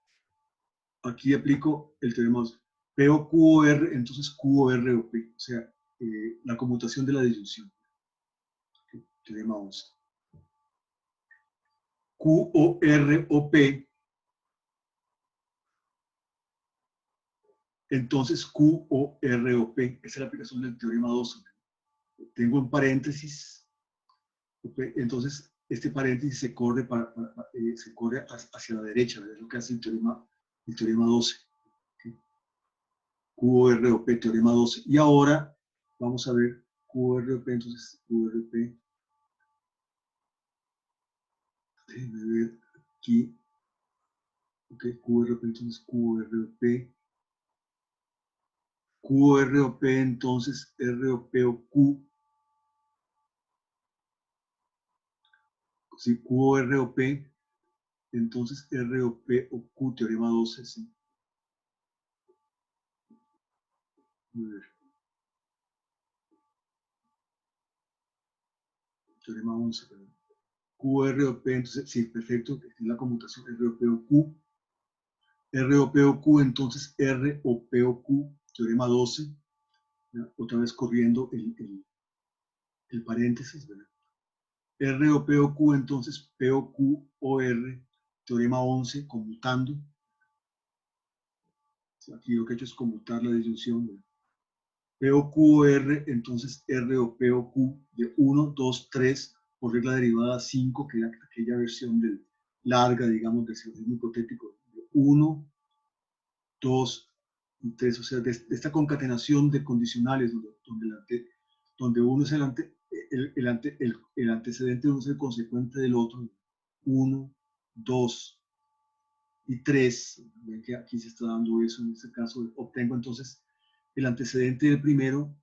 aquí aplico el teorema 2. P o Q o R, entonces Q o R o P, o sea, la conmutación de la disyunción. Teorema 11. Q o R o P, entonces Q o R o P, esa es la aplicación del teorema 12. Tengo en paréntesis, entonces este paréntesis se corre, se corre hacia la derecha, es lo que hace el teorema 12. ¿Okay? Q o R o P, teorema 12. Y ahora vamos a ver Q o R o P, entonces Q o R o P. Déjenme ver aquí. Ok, Q o R o P, entonces Q o R o P. Q o R o P, entonces R o P o Q. Si Q o R o P, entonces R o P o Q, teorema 12, sí. A ver. Teorema 11, perdón. Q, R o P, entonces, sí, perfecto, es la conmutación R o P o Q. R o P o Q, entonces R o P o Q, teorema 12. ¿Ya? Otra vez corriendo el paréntesis, ¿verdad? R o P o Q, entonces P o Q o R, teorema 11, conmutando. Aquí lo que he hecho es conmutar la disyunción. ¿Verdad? P o Q o R, entonces R o P o Q de 1, 2, 3, por regla derivada 5, que era aquella versión larga, digamos, del silogismo hipotético, de 1, 2 y 3, o sea, de esta concatenación de condicionales, donde uno es el antecedente, uno es el consecuente del otro, 1, 2 y 3, ven que aquí se está dando eso, en este caso obtengo entonces el antecedente del primero,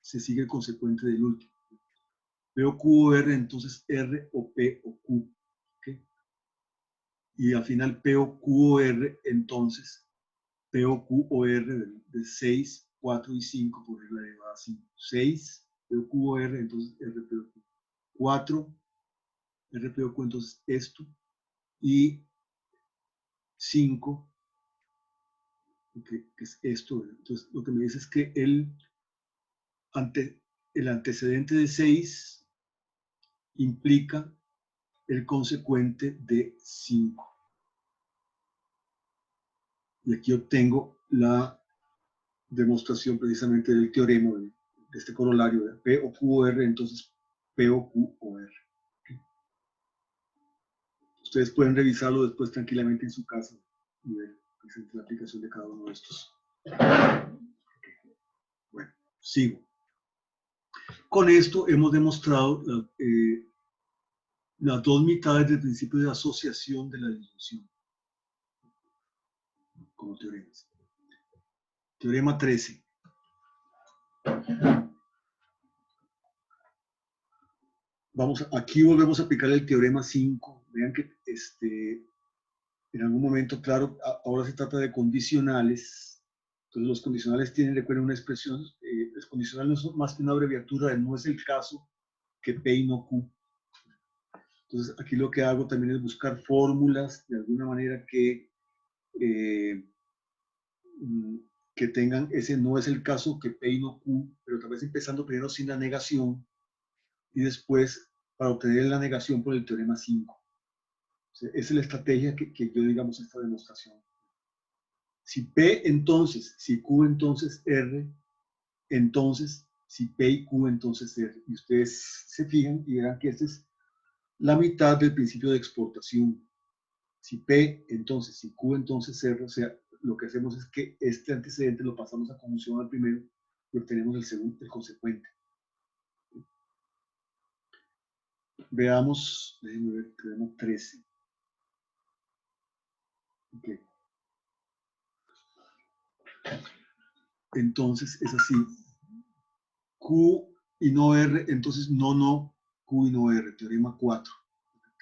se sigue el consecuente del último. P o Q o R, entonces R o P o Q. ¿Okay? Y al final P o Q o R, entonces P o Q o R de 6, 4 y 5 por regla derivada 5. 6, P o Q o R, entonces R, P o Q. 4, R, P o Q, entonces esto. Y 5, que es esto. Entonces lo que me dice es que el antecedente de 6 implica el consecuente de 5. Y aquí obtengo la demostración precisamente del teorema de este corolario de P o Q o R, entonces P o Q o R. Ustedes pueden revisarlo después tranquilamente en su casa y ver la aplicación de cada uno de estos. Bueno, sigo. Con esto hemos demostrado las dos mitades del principio de asociación de la disyunción como teoremas. Teorema 13. Aquí volvemos a aplicar el teorema 5. Vean que en algún momento, claro, ahora se trata de condicionales. Entonces los condicionales tienen, recuerden, una expresión, los condicionales no son más que una abreviatura de no es el caso que P y no Q. Entonces aquí lo que hago también es buscar fórmulas de alguna manera que tengan ese no es el caso que P y no Q, pero tal vez empezando primero sin la negación y después para obtener la negación por el teorema 5. O sea, esa es la estrategia que yo, digamos, esta demostración. Si P, entonces, si Q, entonces R, entonces, si P y Q, entonces R. Y ustedes se fijan y verán que esta es la mitad del principio de exportación. Si P, entonces, si Q, entonces R, o sea, lo que hacemos es que este antecedente lo pasamos a conjunción al primero y obtenemos el segundo, el consecuente. Veamos, déjenme ver, tenemos 13. Okay. Entonces es así. Q y no R, entonces no, Q y no R, teorema 4,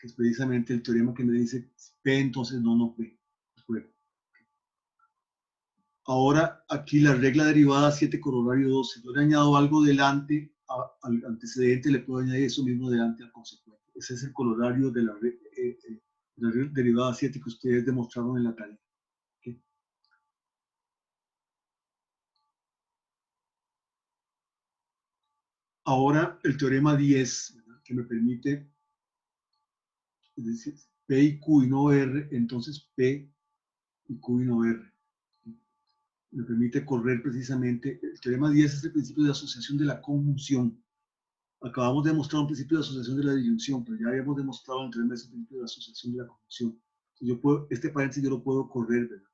que es precisamente el teorema que me dice P, entonces no P. Bueno. Ahora aquí la regla derivada 7 corolario 12, yo le añado algo delante al antecedente, le puedo añadir eso mismo delante al consecuente. Ese es el corolario de la derivada 7 que ustedes demostraron en la tarea. ¿Okay? Ahora el teorema 10, ¿verdad? Que me permite, es decir, P y Q y no R, entonces P y Q y no R. Me permite correr precisamente, el teorema 10 es el principio de asociación de la conjunción. Acabamos de demostrar un principio de asociación de la disyunción, pero ya habíamos demostrado en el teorema ese principio de asociación de la conjunción. Yo puedo, este paréntesis yo lo puedo correr, ¿verdad?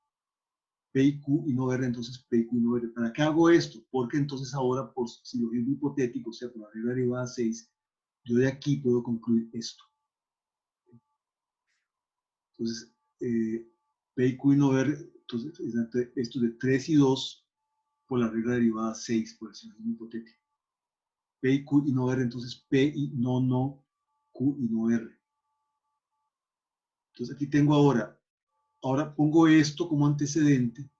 P y Q y no R, entonces P y Q y no R. ¿Para qué hago esto? Porque entonces ahora, por silogismo hipotético, o sea, por la regla derivada 6, yo de aquí puedo concluir esto. Entonces, P y Q y no R, entonces esto de 3 y 2 por la regla derivada 6, por el silogismo hipotético. P y Q y no R, entonces P y no, Q y no R. Entonces aquí tengo ahora pongo esto como antecedente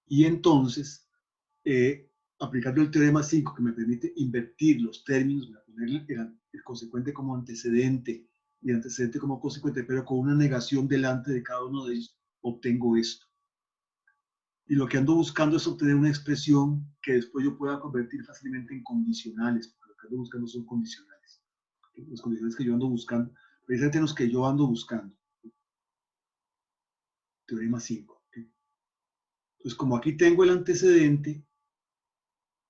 y entonces, aplicando el teorema 5 que me permite invertir los términos, voy a poner el consecuente como antecedente y el antecedente como consecuente, pero con una negación delante de cada uno de ellos, obtengo esto. Y lo que ando buscando es obtener una expresión que después yo pueda convertir fácilmente en condicionales, porque lo que ando buscando son condicionales. Los condicionales que yo ando buscando, precisamente los que yo ando buscando. Teorema 5. Entonces, como aquí tengo el antecedente,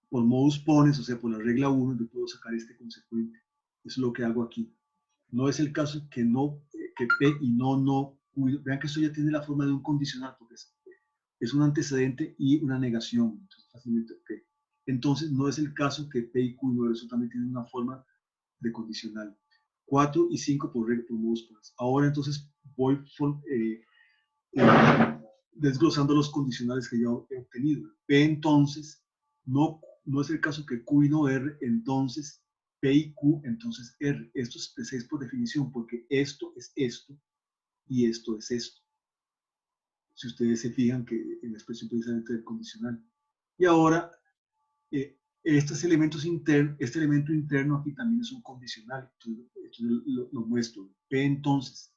por modus ponens, o sea, por la regla 1, yo puedo sacar este consecuente. Eso es lo que hago aquí. No es el caso que P y no, vean que esto ya tiene la forma de un condicional, porque es un antecedente y una negación. Entonces, fácilmente, P. Entonces, no es el caso que P y Q y no, eso también tiene una forma de condicional. 4 y 5 por modus ponens. Ahora, entonces, voy desglosando los condicionales que yo he obtenido. P entonces, no es el caso que Q y no R, entonces P y Q, entonces R. Esto es de 6 por definición, porque esto es esto y esto es esto. Si ustedes se fijan que en la expresión precisamente del condicional. Y ahora, este elemento interno aquí también es un condicional. Entonces lo muestro. P entonces,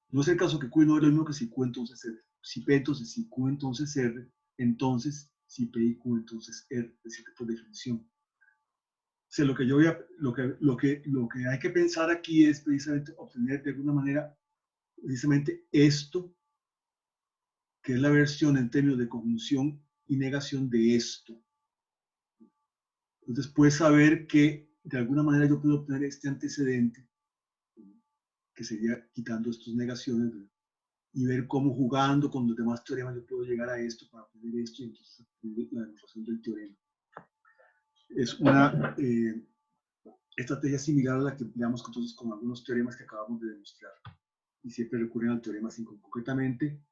no es el caso que Q y no es lo mismo que si Q entonces R. Si P entonces, si Q entonces R, entonces si P y Q entonces R, es decir, por definición. O sea, lo que hay que pensar aquí es precisamente obtener de alguna manera precisamente esto, que es la versión en términos de conjunción y negación de esto. Entonces puedes saber que de alguna manera yo puedo obtener este antecedente, que sería quitando estas negaciones, ¿verdad? Y ver cómo jugando con los demás teoremas yo puedo llegar a esto para obtener esto y entonces obtener la demostración del teorema. Es una estrategia similar a la que empleamos entonces con algunos teoremas que acabamos de demostrar y siempre recurren al teorema 5. Concretamente,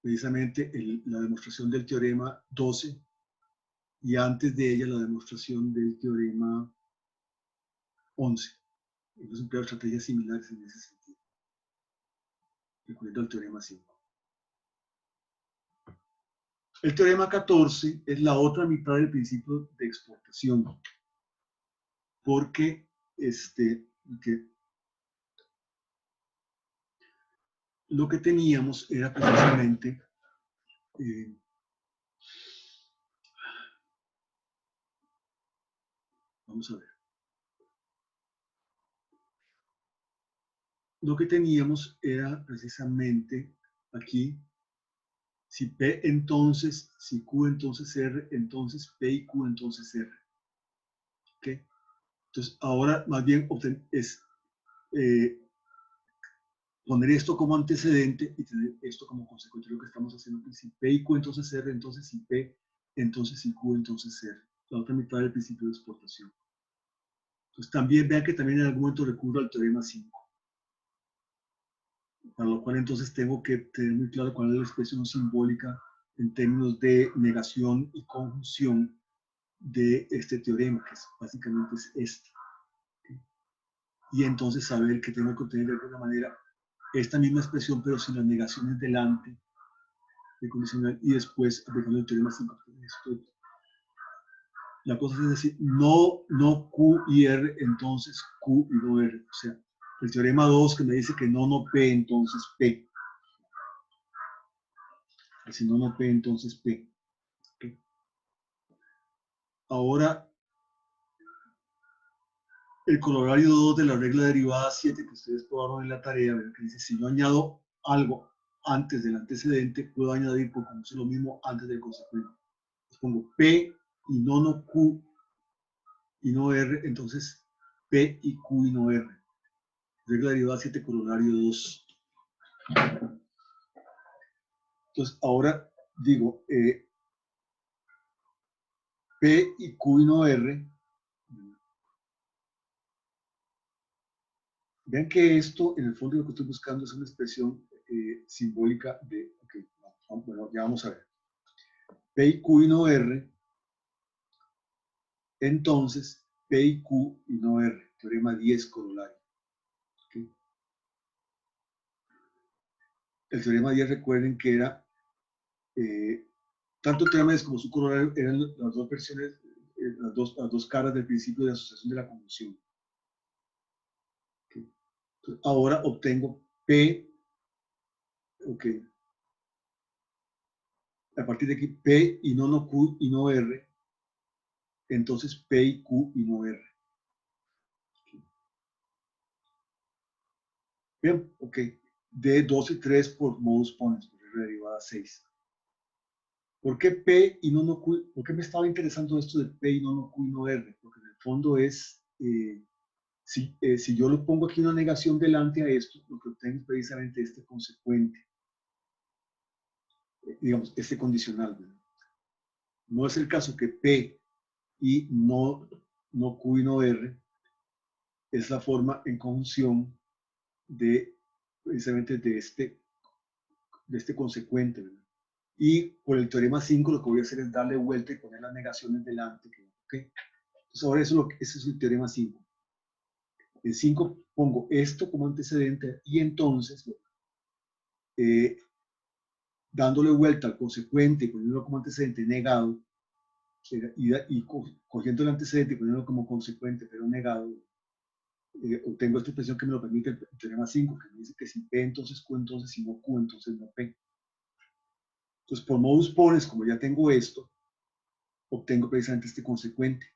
precisamente la demostración del teorema 12 y antes de ella la demostración del teorema 11. Hemos empleado estrategias similares en ese sentido, recurriendo al teorema 5. El teorema 14 es la otra mitad del principio de exportación, porque lo que teníamos era precisamente vamos a ver. Lo que teníamos era precisamente aquí, si P entonces, si Q entonces R, entonces P y Q entonces R. ¿Okay? Entonces ahora más bien es poner esto como antecedente y tener esto como consecuencia de lo que estamos haciendo. Si P y Q entonces R, entonces si P, entonces si Q entonces R. La otra mitad del principio de exportación. Entonces también vean que también en algún momento recurro al teorema 5. Para lo cual entonces tengo que tener muy claro cuál es la expresión simbólica en términos de negación y conjunción de este teorema, que básicamente es este. ¿Okay? Y entonces saber que tengo que obtener de alguna manera esta misma expresión, pero sin las negaciones delante de condicional, y después aplicando el teorema 5. la cosa es decir, no Q y R, entonces Q y no R. O sea, el teorema 2 que me dice que no P, entonces P. Si no P, entonces P. ¿Okay? Ahora, el corolario 2 de la regla derivada 7 que ustedes probaron en la tarea, ¿verdad? Que dice, si yo añado algo antes del antecedente, puedo añadir por como es lo mismo antes del consecuente. Entonces pongo P y no Q y no R, entonces P y Q y no R. Regla derivada 7, corolario 2. Entonces, ahora digo, P y Q y no R. Vean que esto, en el fondo, lo que estoy buscando es una expresión simbólica de, okay, bueno, ya vamos a ver. P y Q y no R, entonces P y Q y no R, teorema 10 corolario. ¿Okay? El teorema 10, recuerden que era, tanto el teorema 10 como su corolario eran las dos versiones, las dos caras del principio de asociación de la conjunción. ¿Okay? Entonces, ahora obtengo P, ok, a partir de aquí P y no Q y no R, entonces P y Q y no R. Bien, ok. De 2 y 3 por modus ponens, por regla derivada 6. ¿Por qué P y no Q? ¿Por qué me estaba interesando esto de P y no Q y no R? Porque en el fondo es, si yo lo pongo aquí una negación delante a esto, lo que obtengo es precisamente este consecuente. Digamos, este condicional. ¿Verdad? No es el caso que P y no Q y no R es la forma en conjunción de precisamente de este consecuente. ¿Verdad? Y por el teorema 5 lo que voy a hacer es darle vuelta y poner las negaciones delante. ¿Okay? Entonces ahora eso es el teorema 5. En 5 pongo esto como antecedente y entonces dándole vuelta al consecuente y poniéndolo como antecedente negado y cogiendo el antecedente y poniéndolo como consecuente pero negado, obtengo esta expresión que me lo permite el teorema 5, que me dice que si P entonces Q, entonces si no Q, entonces no P. Entonces por modus ponens, como ya tengo esto, obtengo precisamente este consecuente.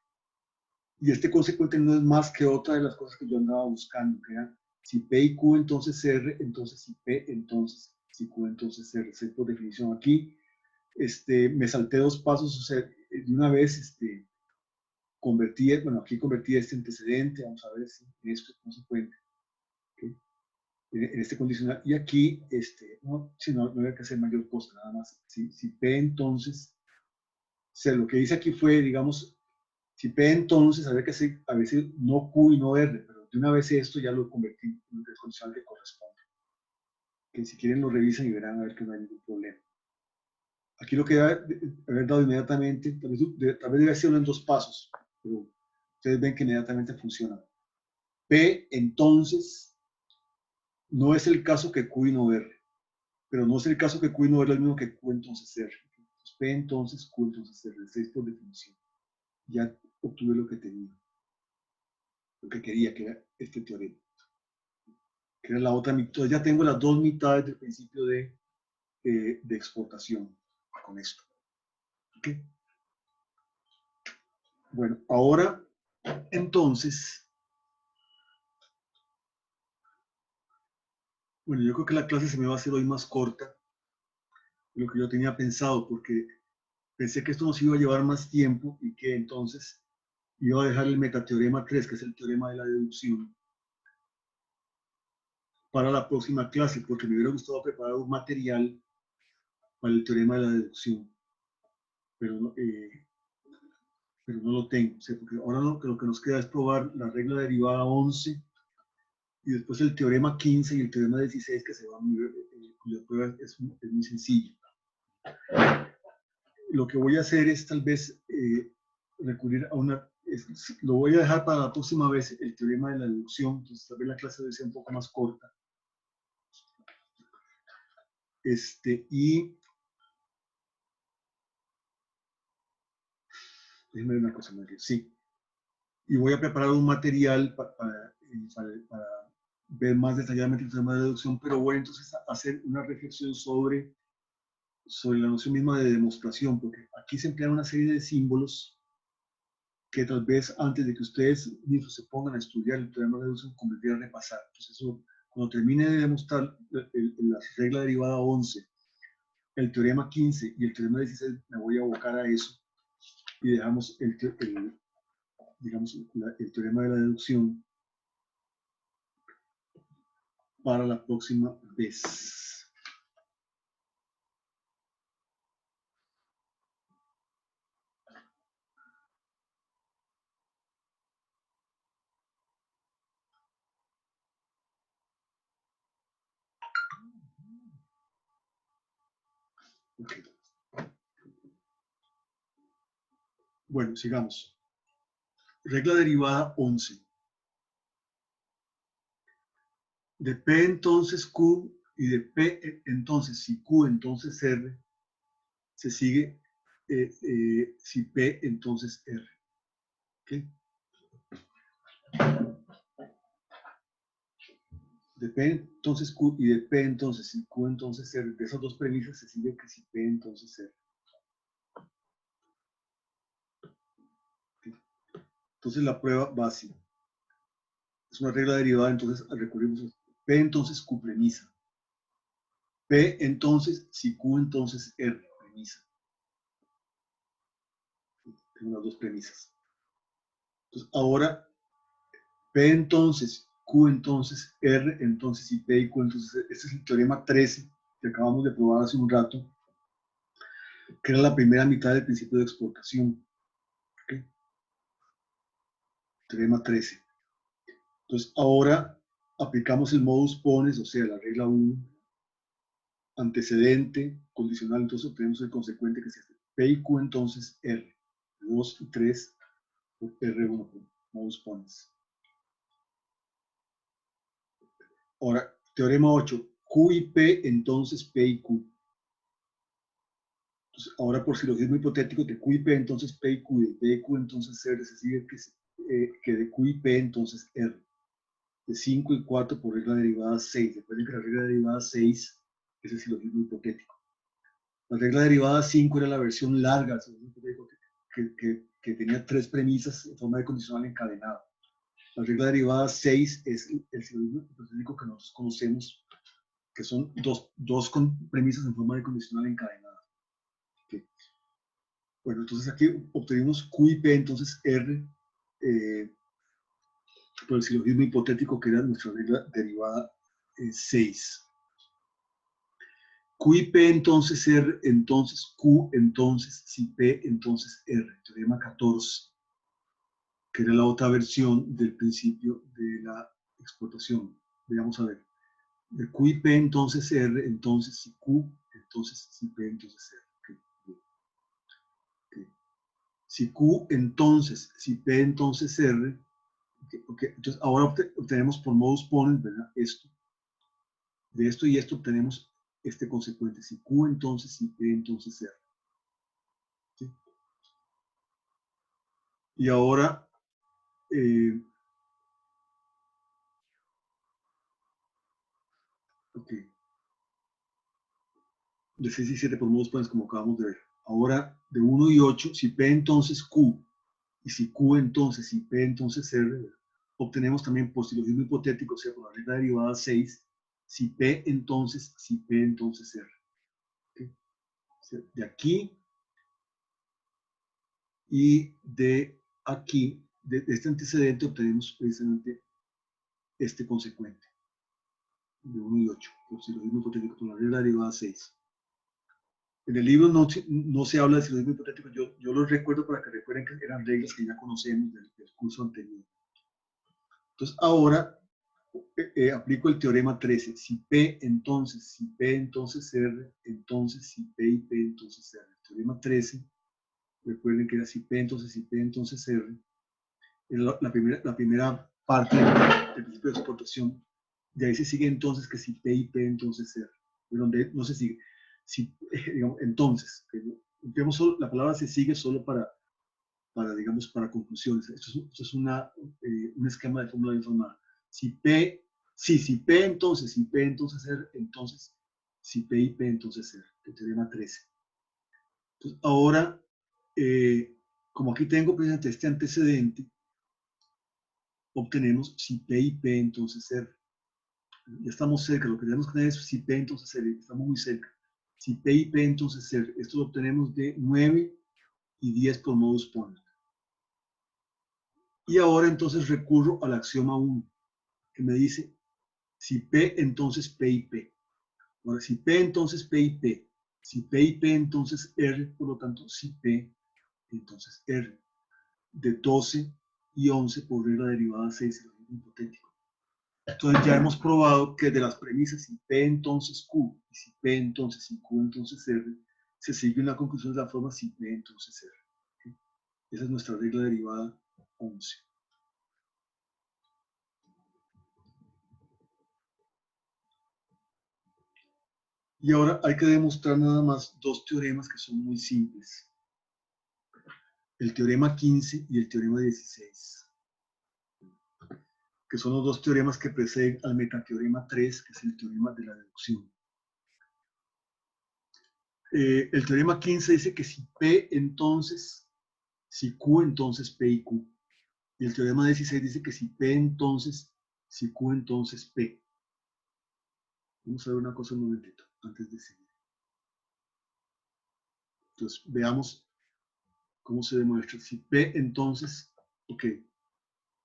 Y este consecuente no es más que otra de las cosas que yo andaba buscando, que era si P y Q entonces R, entonces si P entonces, si Q entonces R. ¿Sí? Por definición aquí, me salté dos pasos, o sea, de una vez convertí, bueno, aquí convertí este antecedente, vamos a ver si esto es consecuente, ¿okay? En este condicional, y aquí, no, si no había que hacer mayor cosa, nada más. Si P entonces, o sea, lo que hice aquí fue, digamos, si P entonces, habría que hacer a veces no Q y no R, pero de una vez esto ya lo convertí en el condicional que corresponde. Que si quieren lo revisan y verán a ver que no hay ningún problema. Aquí lo que debe haber dado inmediatamente, tal vez debe hacerlo en dos pasos, pero ustedes ven que inmediatamente funciona. P entonces no es el caso que Q y no R, pero no es el caso que Q y no R es el mismo que Q entonces R. Entonces, P entonces Q entonces R, 6 por definición. Ya obtuve lo que tenía, lo que quería, que era este teorema. Que era la otra mitad. Ya tengo las dos mitades del principio de exportación con esto. ¿Okay? Bueno, ahora, entonces, bueno, yo creo que la clase se me va a hacer hoy más corta de lo que yo tenía pensado, porque pensé que esto nos iba a llevar más tiempo y que entonces iba a dejar el metateorema 3, que es el teorema de la deducción, para la próxima clase, porque me hubiera gustado preparar un material para el teorema de la deducción, pero no lo tengo, o sea, porque ahora lo que nos queda es probar la regla derivada 11 y después el teorema 15 y el teorema 16 que se va a cuya prueba es muy sencilla. Lo que voy a hacer es tal vez recurrir a lo voy a dejar para la próxima vez el teorema de la deducción, entonces tal vez la clase debe ser un poco más corta. Y Déjeme ver una cosa, María. Sí. Y voy a preparar un material para ver más detalladamente el tema de deducción, pero voy entonces a hacer una reflexión sobre la noción misma de demostración, porque aquí se emplean una serie de símbolos que tal vez antes de que ustedes mismos se pongan a estudiar el teorema de deducción convendría repasar. Entonces, eso, cuando termine de demostrar la regla derivada 11, el teorema 15 y el teorema 16, me voy a abocar a eso y dejamos digamos, el teorema de la deducción para la próxima vez. Okay. Bueno, sigamos. Regla derivada 11. De P entonces Q y de P entonces si Q entonces R, se sigue si P entonces R. ¿Okay? De P entonces Q y de P entonces si Q entonces R, de esas dos premisas se sigue que si P entonces R. ¿Okay? Entonces la prueba va así. Es una regla derivada, entonces recurrimos a P entonces Q premisa. P entonces si Q entonces R premisa. Tengo las dos premisas. Entonces ahora P entonces, Q entonces, R entonces y P y Q entonces. Este es el teorema 13 que acabamos de probar hace un rato, que era la primera mitad del principio de exportación. ¿Okay? Teorema 13. Entonces ahora aplicamos el modus ponens, o sea, la regla 1, antecedente, condicional, entonces obtenemos el consecuente que se hace P y Q entonces R. 2 y 3 por R1 por modus ponens. Ahora, teorema 8, Q y P entonces P y Q. Entonces, ahora por silogismo hipotético de Q y P, entonces P y Q, de P y Q, entonces R, se sigue que de Q y P, entonces R. De 5 y 4 por regla derivada 6. Recuerden que la regla derivada 6 es el silogismo hipotético. La regla derivada 5 era la versión larga del silogismo hipotético que tenía tres premisas en forma de condicional encadenada. La regla derivada 6 es el silogismo hipotético que nosotros conocemos, que son dos premisas en forma de condicional encadenada. Okay. Bueno, entonces aquí obtenemos Q y P, entonces R, por el silogismo hipotético que era nuestra regla derivada 6. Q y P, entonces R, entonces Q, entonces si P, entonces R. Teorema 14, que era la otra versión del principio de la exportación. Veamos a ver. De Q y P, entonces R, entonces si Q, entonces si P, entonces R. Okay. Si Q, entonces si P, entonces R. Okay. Entonces ahora obtenemos por modus ponens, ¿verdad? Esto. De esto y esto obtenemos este consecuente. Si Q, entonces si P, entonces R. ¿Sí? Y ahora, ok, de 6 y 7 por modus ponens, como acabamos de ver. Ahora, de 1 y 8, si P, entonces Q, y si Q, entonces si P, entonces R, obtenemos también por silogismo hipotético, o sea, por la regla derivada 6, si P, entonces si P, entonces R. ¿Okay? O sea, de aquí y de aquí, de este antecedente, obtenemos precisamente este consecuente de 1 y 8, por silogismo hipotético, por la regla derivada 6. En el libro no se habla de silogismo hipotético, yo los recuerdo para que recuerden que eran reglas que ya conocemos del curso anterior. Entonces, ahora aplico el teorema 13. Si P, entonces R, entonces si P y P, entonces R. El teorema 13, recuerden que era si P, entonces R. Era la primera parte del principio de exportación. De ahí se sigue entonces que si P y P, entonces R. De donde no se sigue. Si, digamos, entonces, la palabra se sigue solo para digamos, para conclusiones. Esto es un esquema de fórmula informada. Si P, entonces R, entonces, si P y P, entonces R, el teorema 13. Entonces, ahora, como aquí tengo precisamente este antecedente, obtenemos si P y P, entonces R. Ya estamos cerca, lo que tenemos que tener es si P, entonces R, estamos muy cerca. Si P y P, entonces R, esto lo obtenemos de 9 y 10 por modus ponens. Y ahora entonces recurro al axioma 1, que me dice si P, entonces P y P. Ahora, si P, entonces P y P. Si P y P, entonces R, por lo tanto, si P, entonces R. De 12 y 11 por regla derivada 6, el hipotético. Entonces ya hemos probado que de las premisas si P entonces Q y si P entonces y Q entonces R, se sigue una conclusión de la forma si P entonces R. ¿Okay? Esa es nuestra regla derivada 11. Y ahora hay que demostrar nada más dos teoremas que son muy simples. El teorema 15 y el teorema 16. Que son los dos teoremas que preceden al metateorema 3, que es el teorema de la deducción. El teorema 15 dice que si P, entonces, si Q, entonces P y Q. Y el teorema 16 dice que si P, entonces, si Q, entonces P. Vamos a ver una cosa un momentito, antes de seguir. Entonces, veamos cómo se demuestra. Si P, entonces, ok.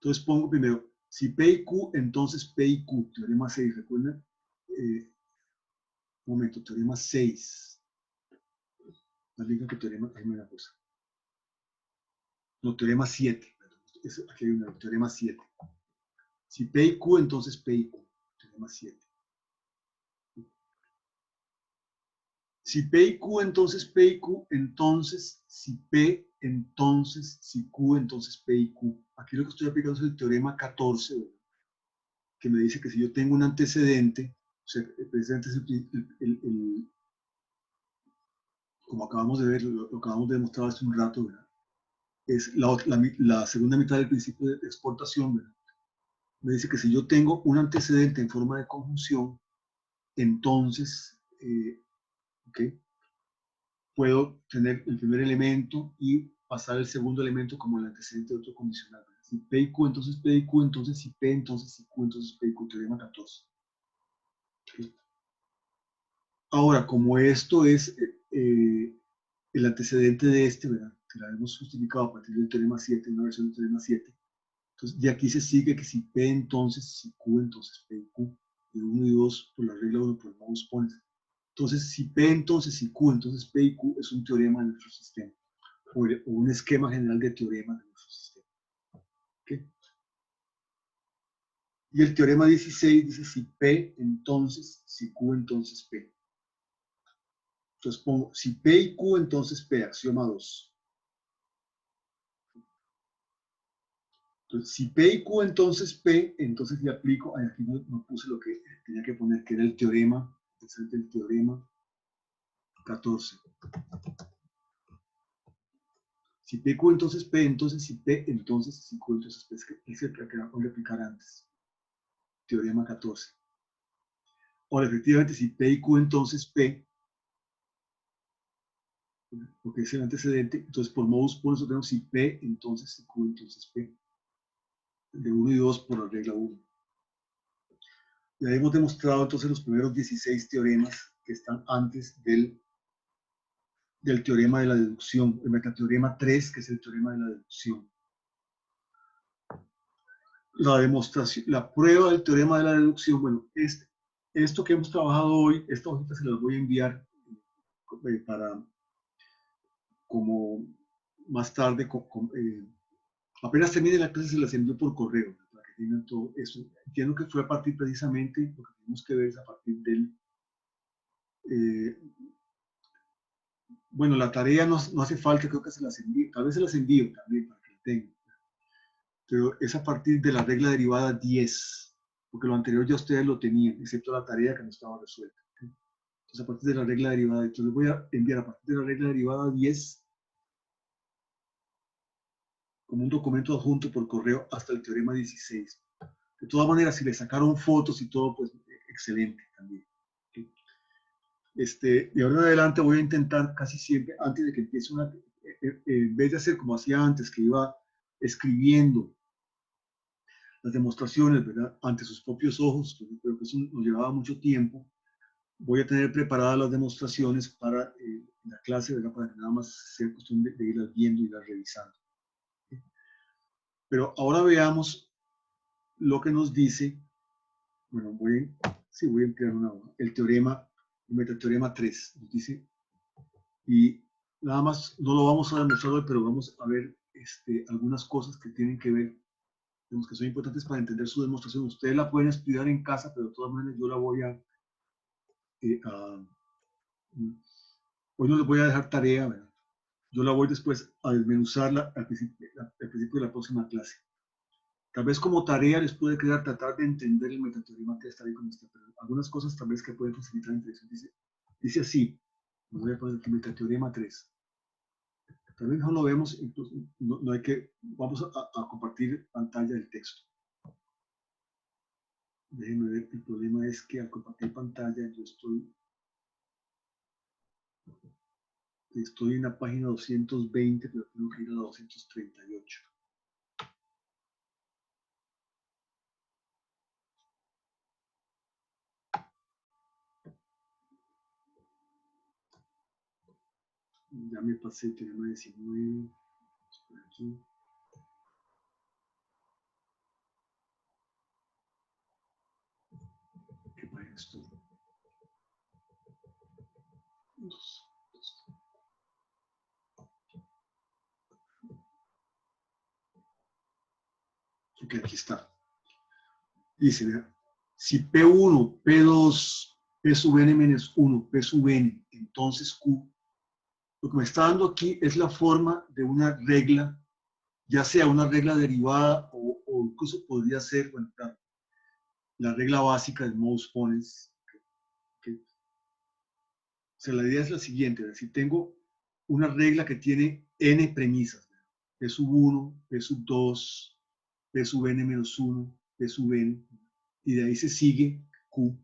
Entonces pongo primero, si P y Q, entonces P y Q. Teorema 6, ¿recuerdan? Un momento, teorema 6. Más bien que teorema, déjame una cosa. No, teorema 7. Aquí hay un teorema 7. Si P y Q, entonces P y Q. Teorema 7. Si P y Q, entonces P y Q, entonces si P, entonces si Q, entonces P y Q. Aquí lo que estoy aplicando es el teorema 14, ¿verdad? Que me dice que si yo tengo un antecedente, o sea, el precedente es como acabamos de ver, lo acabamos de demostrar hace un rato, ¿verdad? Es la segunda mitad del principio de exportación, ¿verdad? Me dice que si yo tengo un antecedente en forma de conjunción, entonces, ¿okay? Puedo tener el primer elemento y pasar el segundo elemento como el antecedente de otro condicional. Si P y Q, entonces P y Q, entonces si P, entonces si Q, entonces P y Q, teorema 14. Ahora, como esto es el antecedente de este, ¿verdad? Que la hemos justificado a partir del teorema 7, una versión del teorema 7, entonces de aquí se sigue que si P, entonces si Q, entonces P y Q, de 1 y 2 por la regla 1 por el modus ponens. Entonces, si P, entonces si Q, entonces P y Q es un teorema de nuestro sistema, o un esquema general de teoremas de nuestro sistema. ¿Okay? Y el teorema 16 dice si P, entonces si Q, entonces P. Entonces pongo si P y Q, entonces P, axioma 2. Entonces, si P y Q, entonces P, entonces le aplico, aquí no puse lo que tenía que poner, que era el teorema 14. Si P, Q, entonces P, entonces si P, entonces si Q, entonces P, es el que voy a aplicar antes. Teorema 14. Ahora, efectivamente, si P y Q, entonces P, porque es el antecedente, entonces por modus ponens tenemos si P, entonces si Q, entonces P. De 1 y 2 por la regla 1. Ya hemos demostrado entonces los primeros 16 teoremas que están antes del teorema de la deducción, el metateorema 3, que es el teorema de la deducción. La demostración, la prueba del teorema de la deducción, bueno, esto que hemos trabajado hoy, esta hojita se las voy a enviar para como más tarde, apenas termine la clase se las envío por correo, para que tengan todo eso. Entiendo que fue a partir precisamente, lo que tenemos que ver es a partir del, bueno, la tarea no hace falta, creo que se las envío, tal vez se las envío también para que la tengan, pero es a partir de la regla derivada 10, porque lo anterior ya ustedes lo tenían, excepto la tarea que no estaba resuelta. Entonces, a partir de la regla derivada, entonces voy a enviar a partir de la regla derivada 10 como un documento adjunto por correo hasta el teorema 16. De todas maneras, si le sacaron fotos y todo, pues excelente también. ¿Sí? Y ahora en adelante voy a intentar casi siempre, antes de que empiece en vez de hacer como hacía antes, que iba escribiendo las demostraciones, ¿verdad? Ante sus propios ojos, pues yo creo que eso nos llevaba mucho tiempo. Voy a tener preparadas las demostraciones para la clase, ¿verdad? Para que nada más sea cuestión de irlas viendo y irlas revisando. ¿Sí? Pero ahora veamos lo que nos dice, bueno, voy a emplear una hoja, el teorema, el metateorema 3, nos dice, y nada más, no lo vamos a demostrar hoy, pero vamos a ver algunas cosas que tienen que ver, que son importantes para entender su demostración. Ustedes la pueden estudiar en casa, pero de todas maneras yo la voy hoy no les voy a dejar tarea, ¿verdad? Yo la voy después a desmenuzarla al principio de la próxima clase. Tal vez como tarea les puede quedar tratar de entender el metateorema que está ahí con usted, pero algunas cosas tal vez que pueden facilitar la interés. Dice así, me voy a poner aquí metateorema 3. Tal vez no lo vemos, entonces no hay que, vamos a compartir pantalla del texto. Déjenme ver, el problema es que al compartir pantalla yo estoy en la página 220, pero tengo que ir a la 238. Ya me pasé el teorema 19. Por aquí. ¿Qué página estoy? Ok, aquí está. Dice, ¿verdad? Si P1, P2, P sub n menos 1, P sub n, entonces Q. Lo que me está dando aquí es la forma de una regla, ya sea una regla derivada o incluso podría ser, bueno, claro, la regla básica del modus ponens. O sea, la idea es la siguiente, ¿verdad? Si tengo una regla que tiene n premisas, ¿verdad? P sub 1, P sub 2, P sub n menos 1, P sub n, y de ahí se sigue Q.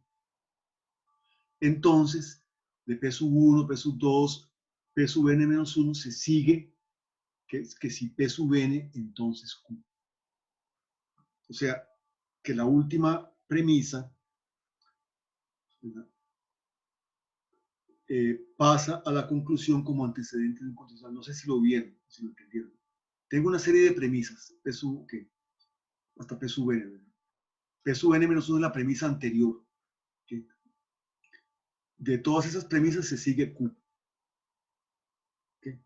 Entonces, de P sub 1, P sub 2, P sub n menos 1 se sigue que si P sub n, entonces Q. O sea, que la última premisa pasa a la conclusión como antecedente de un condicional. No sé si lo vieron, si lo entendieron. Tengo una serie de premisas, P sub, ¿qué? Hasta P sub n, ¿verdad? P sub n menos 1 es la premisa anterior. ¿Okay? De todas esas premisas se sigue Q. ¿Okay?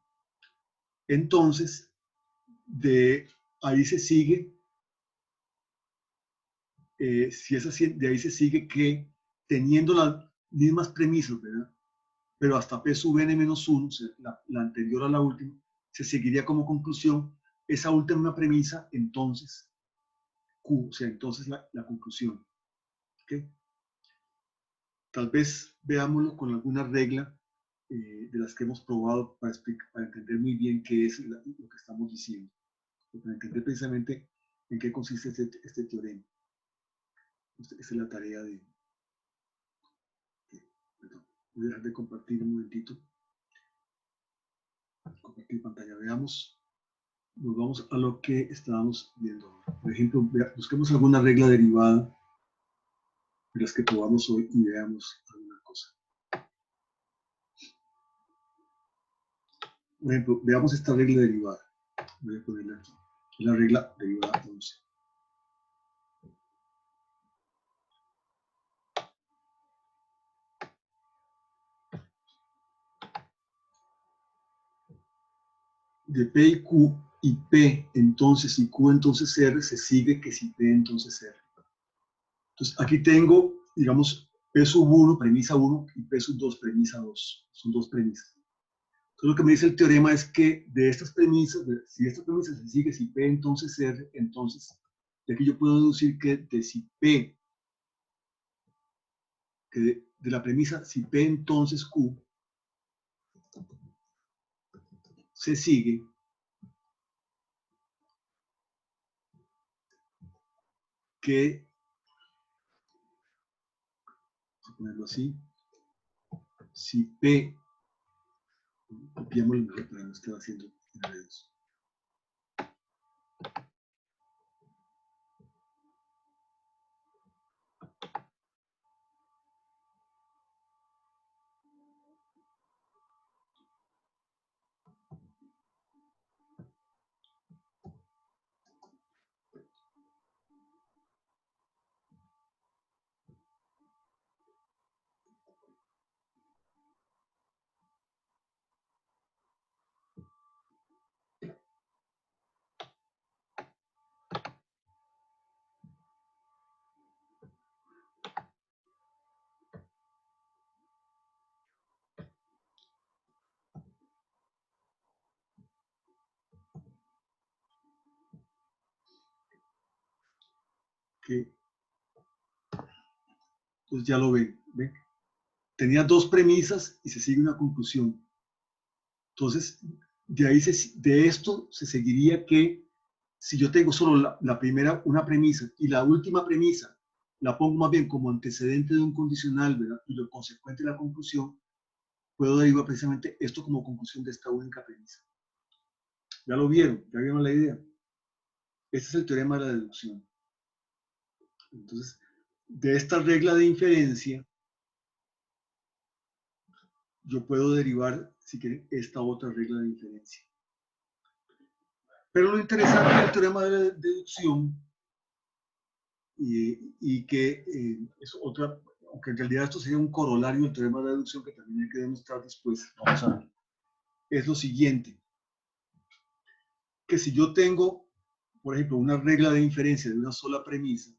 Entonces, de ahí se sigue, si es así, de ahí se sigue que teniendo las mismas premisas, ¿verdad? Pero hasta P sub n menos 1, o sea, la anterior a la última, se seguiría como conclusión esa última premisa, entonces Q, o sea, entonces la conclusión. ¿Okay? Tal vez veámoslo con alguna regla de las que hemos probado para entender muy bien qué es lo que estamos diciendo, para entender precisamente en qué consiste este teorema. Esta es la tarea perdón, voy a dejar de compartir un momentito. Compartir pantalla, veamos. Volvamos a lo que estábamos viendo ahora. Por ejemplo, busquemos alguna regla derivada de las que probamos hoy y veamos alguna cosa. Por ejemplo, veamos esta regla derivada. Voy a ponerla aquí. La regla derivada 11. De P y Q y P entonces y Q entonces R se sigue que si P entonces R. Entonces aquí tengo, digamos, P sub 1, premisa 1 y P sub 2, premisa 2. Son dos premisas. Entonces lo que me dice el teorema es que de estas premisas, si esta premisa se sigue, si P entonces R, entonces de aquí yo puedo deducir que de si P, que de la premisa si P entonces Q se sigue, que, vamos a ponerlo así, si P, copiémoslo mejor para no estar haciendo enredos. Que, entonces ya lo ven, ¿ven? Tenía dos premisas y se sigue una conclusión. Entonces, de esto se seguiría que si yo tengo solo la primera, una premisa, y la última premisa la pongo más bien como antecedente de un condicional, ¿verdad? Y lo consecuente de la conclusión, puedo derivar precisamente esto como conclusión de esta única premisa. ¿Ya lo vieron? ¿Ya vieron la idea? Este es el teorema de la deducción. Entonces, de esta regla de inferencia, yo puedo derivar, si quieren, esta otra regla de inferencia. Pero lo interesante del teorema de la deducción, y que es otra, aunque en realidad esto sería un corolario del teorema de la deducción que también hay que demostrar después, vamos a ver, es lo siguiente, que si yo tengo, por ejemplo, una regla de inferencia de una sola premisa,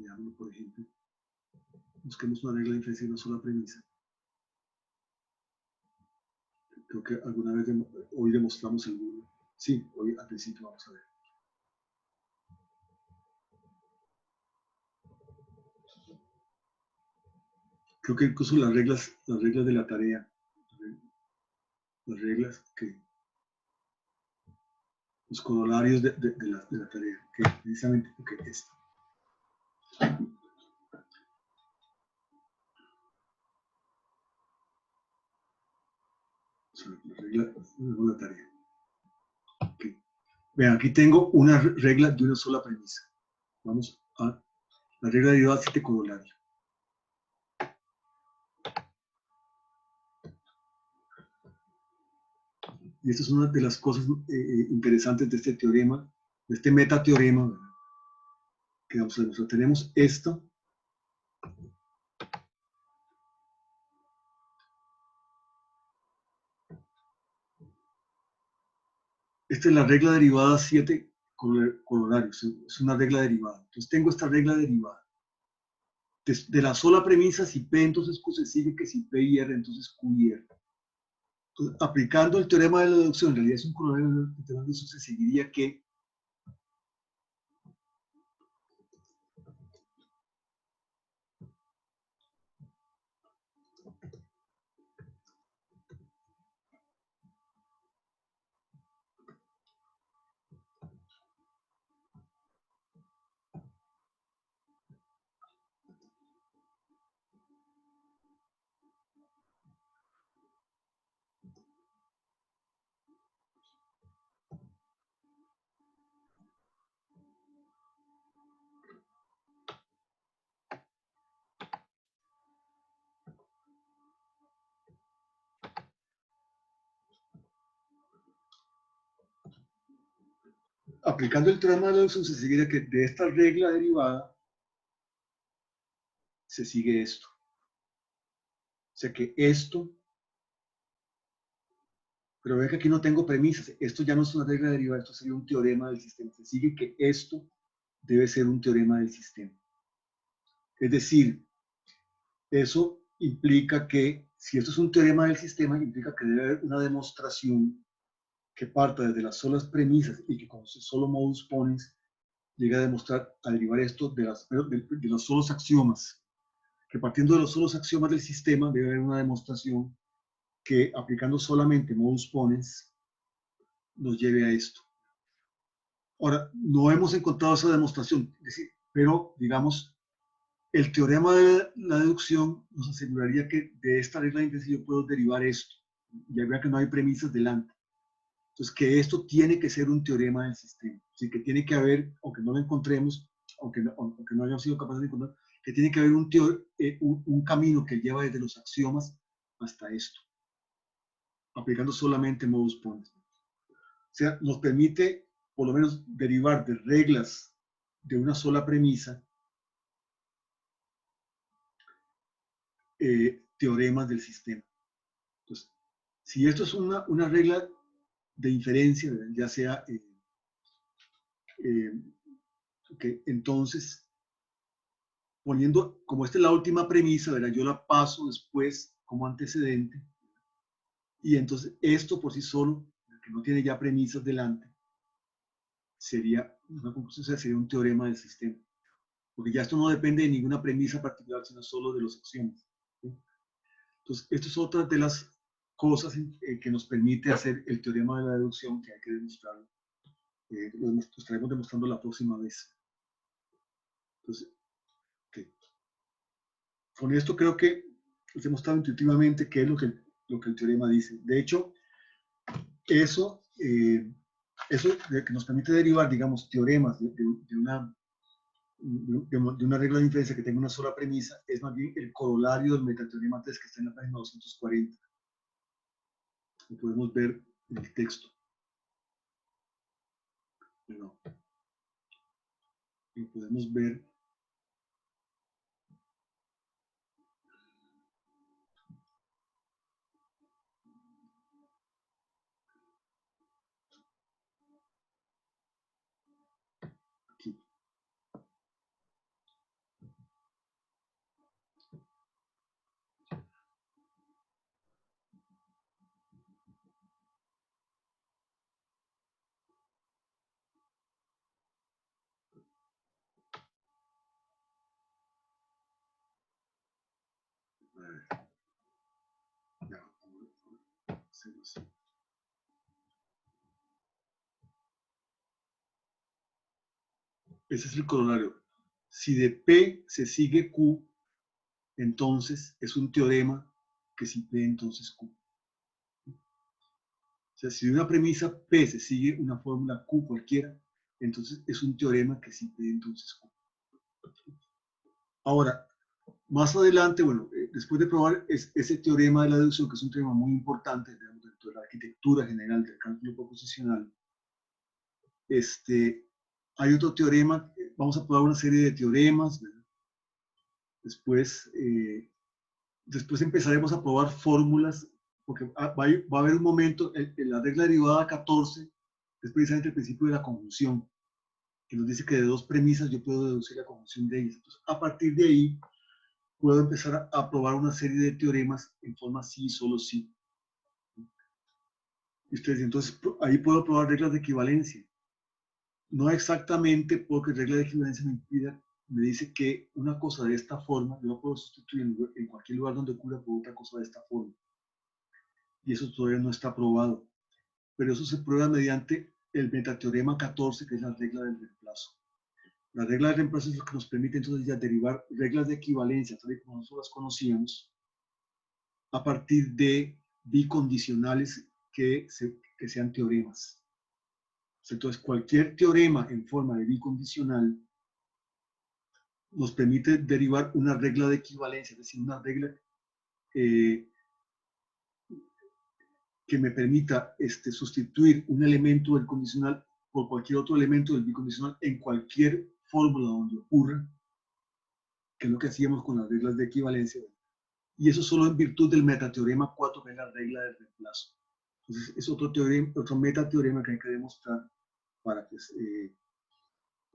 veámoslo por ejemplo, busquemos una regla de inferencia de una sola premisa. Creo que alguna vez hoy demostramos alguna. Sí, hoy al principio vamos a ver. Creo que incluso las reglas de la tarea, las reglas que los corolarios de la tarea, que precisamente porque es la regla de la tarea. Okay. Vean, aquí tengo una regla de una sola premisa. Vamos a la regla derivada 7 corolario. Y esta es una de las cosas interesantes de este teorema, de este metateorema, ¿verdad? Que vamos a demostrar. Tenemos esto. Esta es la regla derivada 7 corolarios. Es una regla derivada. Entonces tengo esta regla derivada. De la sola premisa, si P, entonces Q se sigue que si P y R, entonces Q y R. Entonces, aplicando el teorema de la deducción, en realidad es un corolario del teorema de deducción, se seguiría que aplicando el teorema de la deducción se seguiría que de esta regla derivada se sigue esto. O sea que esto, pero ve que aquí no tengo premisas, esto ya no es una regla derivada, esto sería un teorema del sistema. Se sigue que esto debe ser un teorema del sistema. Es decir, eso implica que si esto es un teorema del sistema, implica que debe haber una demostración que parta desde las solas premisas y que con solo modus ponens llega a demostrar, a derivar esto de los solos axiomas. Que partiendo de los solos axiomas del sistema debe haber una demostración que aplicando solamente modus ponens nos lleve a esto. Ahora, no hemos encontrado esa demostración, es decir, pero digamos, el teorema de la deducción nos aseguraría que de esta regla de inferencia yo puedo derivar esto. Ya vea que no hay premisas delante. Entonces, que esto tiene que ser un teorema del sistema. Así que tiene que haber, aunque no lo encontremos, aunque no hayamos sido capaces de encontrar, que tiene que haber un camino que lleva desde los axiomas hasta esto, aplicando solamente modus ponens. O sea, nos permite, por lo menos, derivar de reglas de una sola premisa teoremas del sistema. Entonces, si esto es una regla de inferencia, ¿verdad? Ya sea que entonces, poniendo, como esta es la última premisa, ¿verdad? Yo la paso después como antecedente, y entonces esto por sí solo, que no tiene ya premisas delante, sería una conclusión, o sea, sería un teorema del sistema. Porque ya esto no depende de ninguna premisa particular, sino solo de los axiomas. ¿Sí? Entonces, esto es otra de las cosas que nos permite hacer el teorema de la deducción, que hay que demostrarlo. Lo estaremos demostrando la próxima vez. Entonces, okay. Con esto creo que les he mostrado intuitivamente qué es lo que el teorema dice. De hecho, eso que nos permite derivar, digamos, teoremas de una regla de inferencia que tenga una sola premisa, es más bien el corolario del metateorema 3 que está en la página 240. Lo podemos ver en el texto. Bueno, lo podemos ver. Aquí. Ya, hacemos. Ese es el corolario. Si de P se sigue Q, entonces es un teorema que si P, entonces Q. O sea, si de una premisa P se sigue una fórmula Q cualquiera, entonces es un teorema que si P, entonces Q. Ahora, más adelante, bueno, después de probar ese teorema de la deducción, que es un teorema muy importante dentro de la arquitectura general del cálculo proposicional, hay otro teorema, vamos a probar una serie de teoremas, ¿verdad? Después empezaremos a probar fórmulas, porque va a haber un momento, en la regla derivada 14, es precisamente el principio de la conjunción, que nos dice que de dos premisas yo puedo deducir la conjunción de ellas. Entonces, a partir de ahí, puedo empezar a probar una serie de teoremas en forma sí, solo sí. Y ustedes, entonces, ahí puedo probar reglas de equivalencia. No exactamente porque regla de equivalencia me dice que una cosa de esta forma, yo la puedo sustituir en cualquier lugar donde ocurra por otra cosa de esta forma. Y eso todavía no está probado. Pero eso se prueba mediante el metateorema 14, que es la regla del reemplazo. La regla del reemplazo es lo que nos permite entonces ya derivar reglas de equivalencia, tal y como nosotros las conocíamos, a partir de bicondicionales que sean teoremas. Entonces, cualquier teorema en forma de bicondicional nos permite derivar una regla de equivalencia, es decir, una regla que me permita sustituir un elemento del condicional por cualquier otro elemento del bicondicional en cualquier fórmula donde ocurra, que es lo que hacíamos con las reglas de equivalencia. Y eso solo en virtud del metateorema 4, que es la regla del reemplazo. Entonces, es otro metateorema que hay que demostrar para, pues,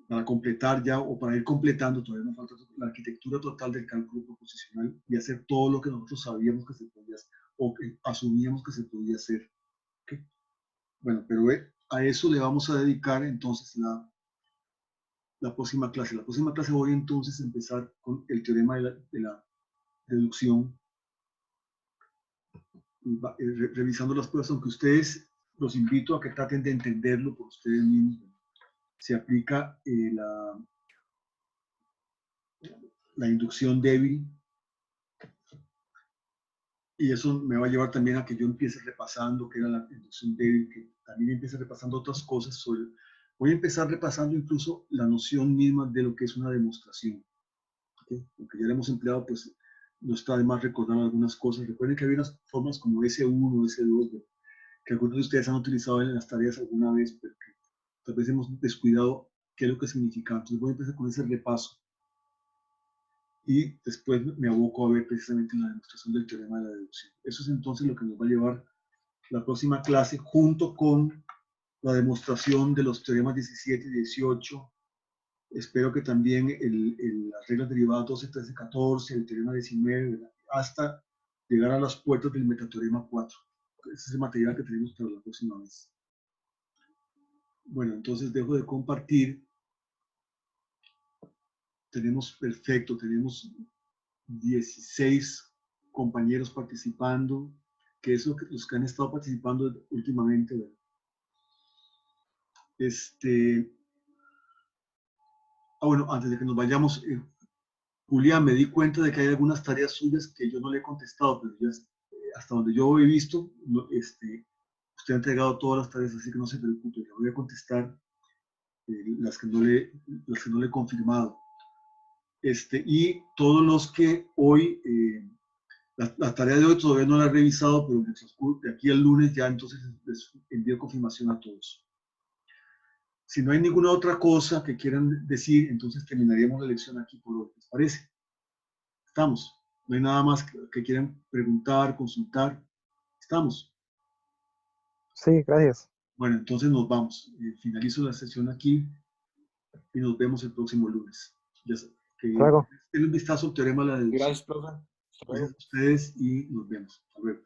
para completar ya, o para ir completando, todavía nos falta la arquitectura total del cálculo proposicional y hacer todo lo que nosotros sabíamos que se podía hacer, o que asumíamos que se podía hacer. ¿Okay? Bueno, pero a eso le vamos a dedicar entonces la próxima clase. La próxima clase voy entonces a empezar con el teorema de la deducción, revisando las pruebas, aunque ustedes los invito a que traten de entenderlo por ustedes mismos. Se aplica la inducción débil. Y eso me va a llevar también a que yo empiece repasando qué era la inducción débil, que también empiece repasando otras cosas sobre... Voy a empezar repasando incluso la noción misma de lo que es una demostración. ¿Okay? Aunque ya la hemos empleado, pues no está de más recordar algunas cosas. Recuerden que había unas formas como S1, S2, que algunos de ustedes han utilizado en las tareas alguna vez, pero que tal vez hemos descuidado qué es lo que significa. Entonces voy a empezar con ese repaso. Y después me aboco a ver precisamente la demostración del teorema de la deducción. Eso es entonces lo que nos va a llevar la próxima clase, junto con la demostración de los teoremas 17 y 18. Espero que también las reglas derivadas 12, 13, 14, el teorema 19, ¿verdad? Hasta llegar a las puertas del metateorema 4. Ese es el material que tenemos para la próxima vez. Bueno, entonces dejo de compartir. Tenemos 16 compañeros participando, que es los que han estado participando últimamente, ¿verdad? Bueno, antes de que nos vayamos, Julián, me di cuenta de que hay algunas tareas suyas que yo no le he contestado, pero ya hasta donde yo he visto, no, usted ha entregado todas las tareas, así que no se preocupe, le voy a contestar las que no le he confirmado. Y todos los que hoy, la tarea de hoy todavía no la he revisado, pero de aquí al lunes ya entonces les envío confirmación a todos. Si no hay ninguna otra cosa que quieran decir, entonces terminaríamos la lección aquí por hoy. ¿Les parece? Estamos. No hay nada más que quieran preguntar, consultar. Estamos. Sí, gracias. Bueno, entonces nos vamos. Finalizo la sesión aquí y nos vemos el próximo lunes. Ya sé, Hasta luego. den un vistazo al teorema de la deducción. Gracias, profe. Hasta luego. Gracias a ustedes y nos vemos. Hasta luego.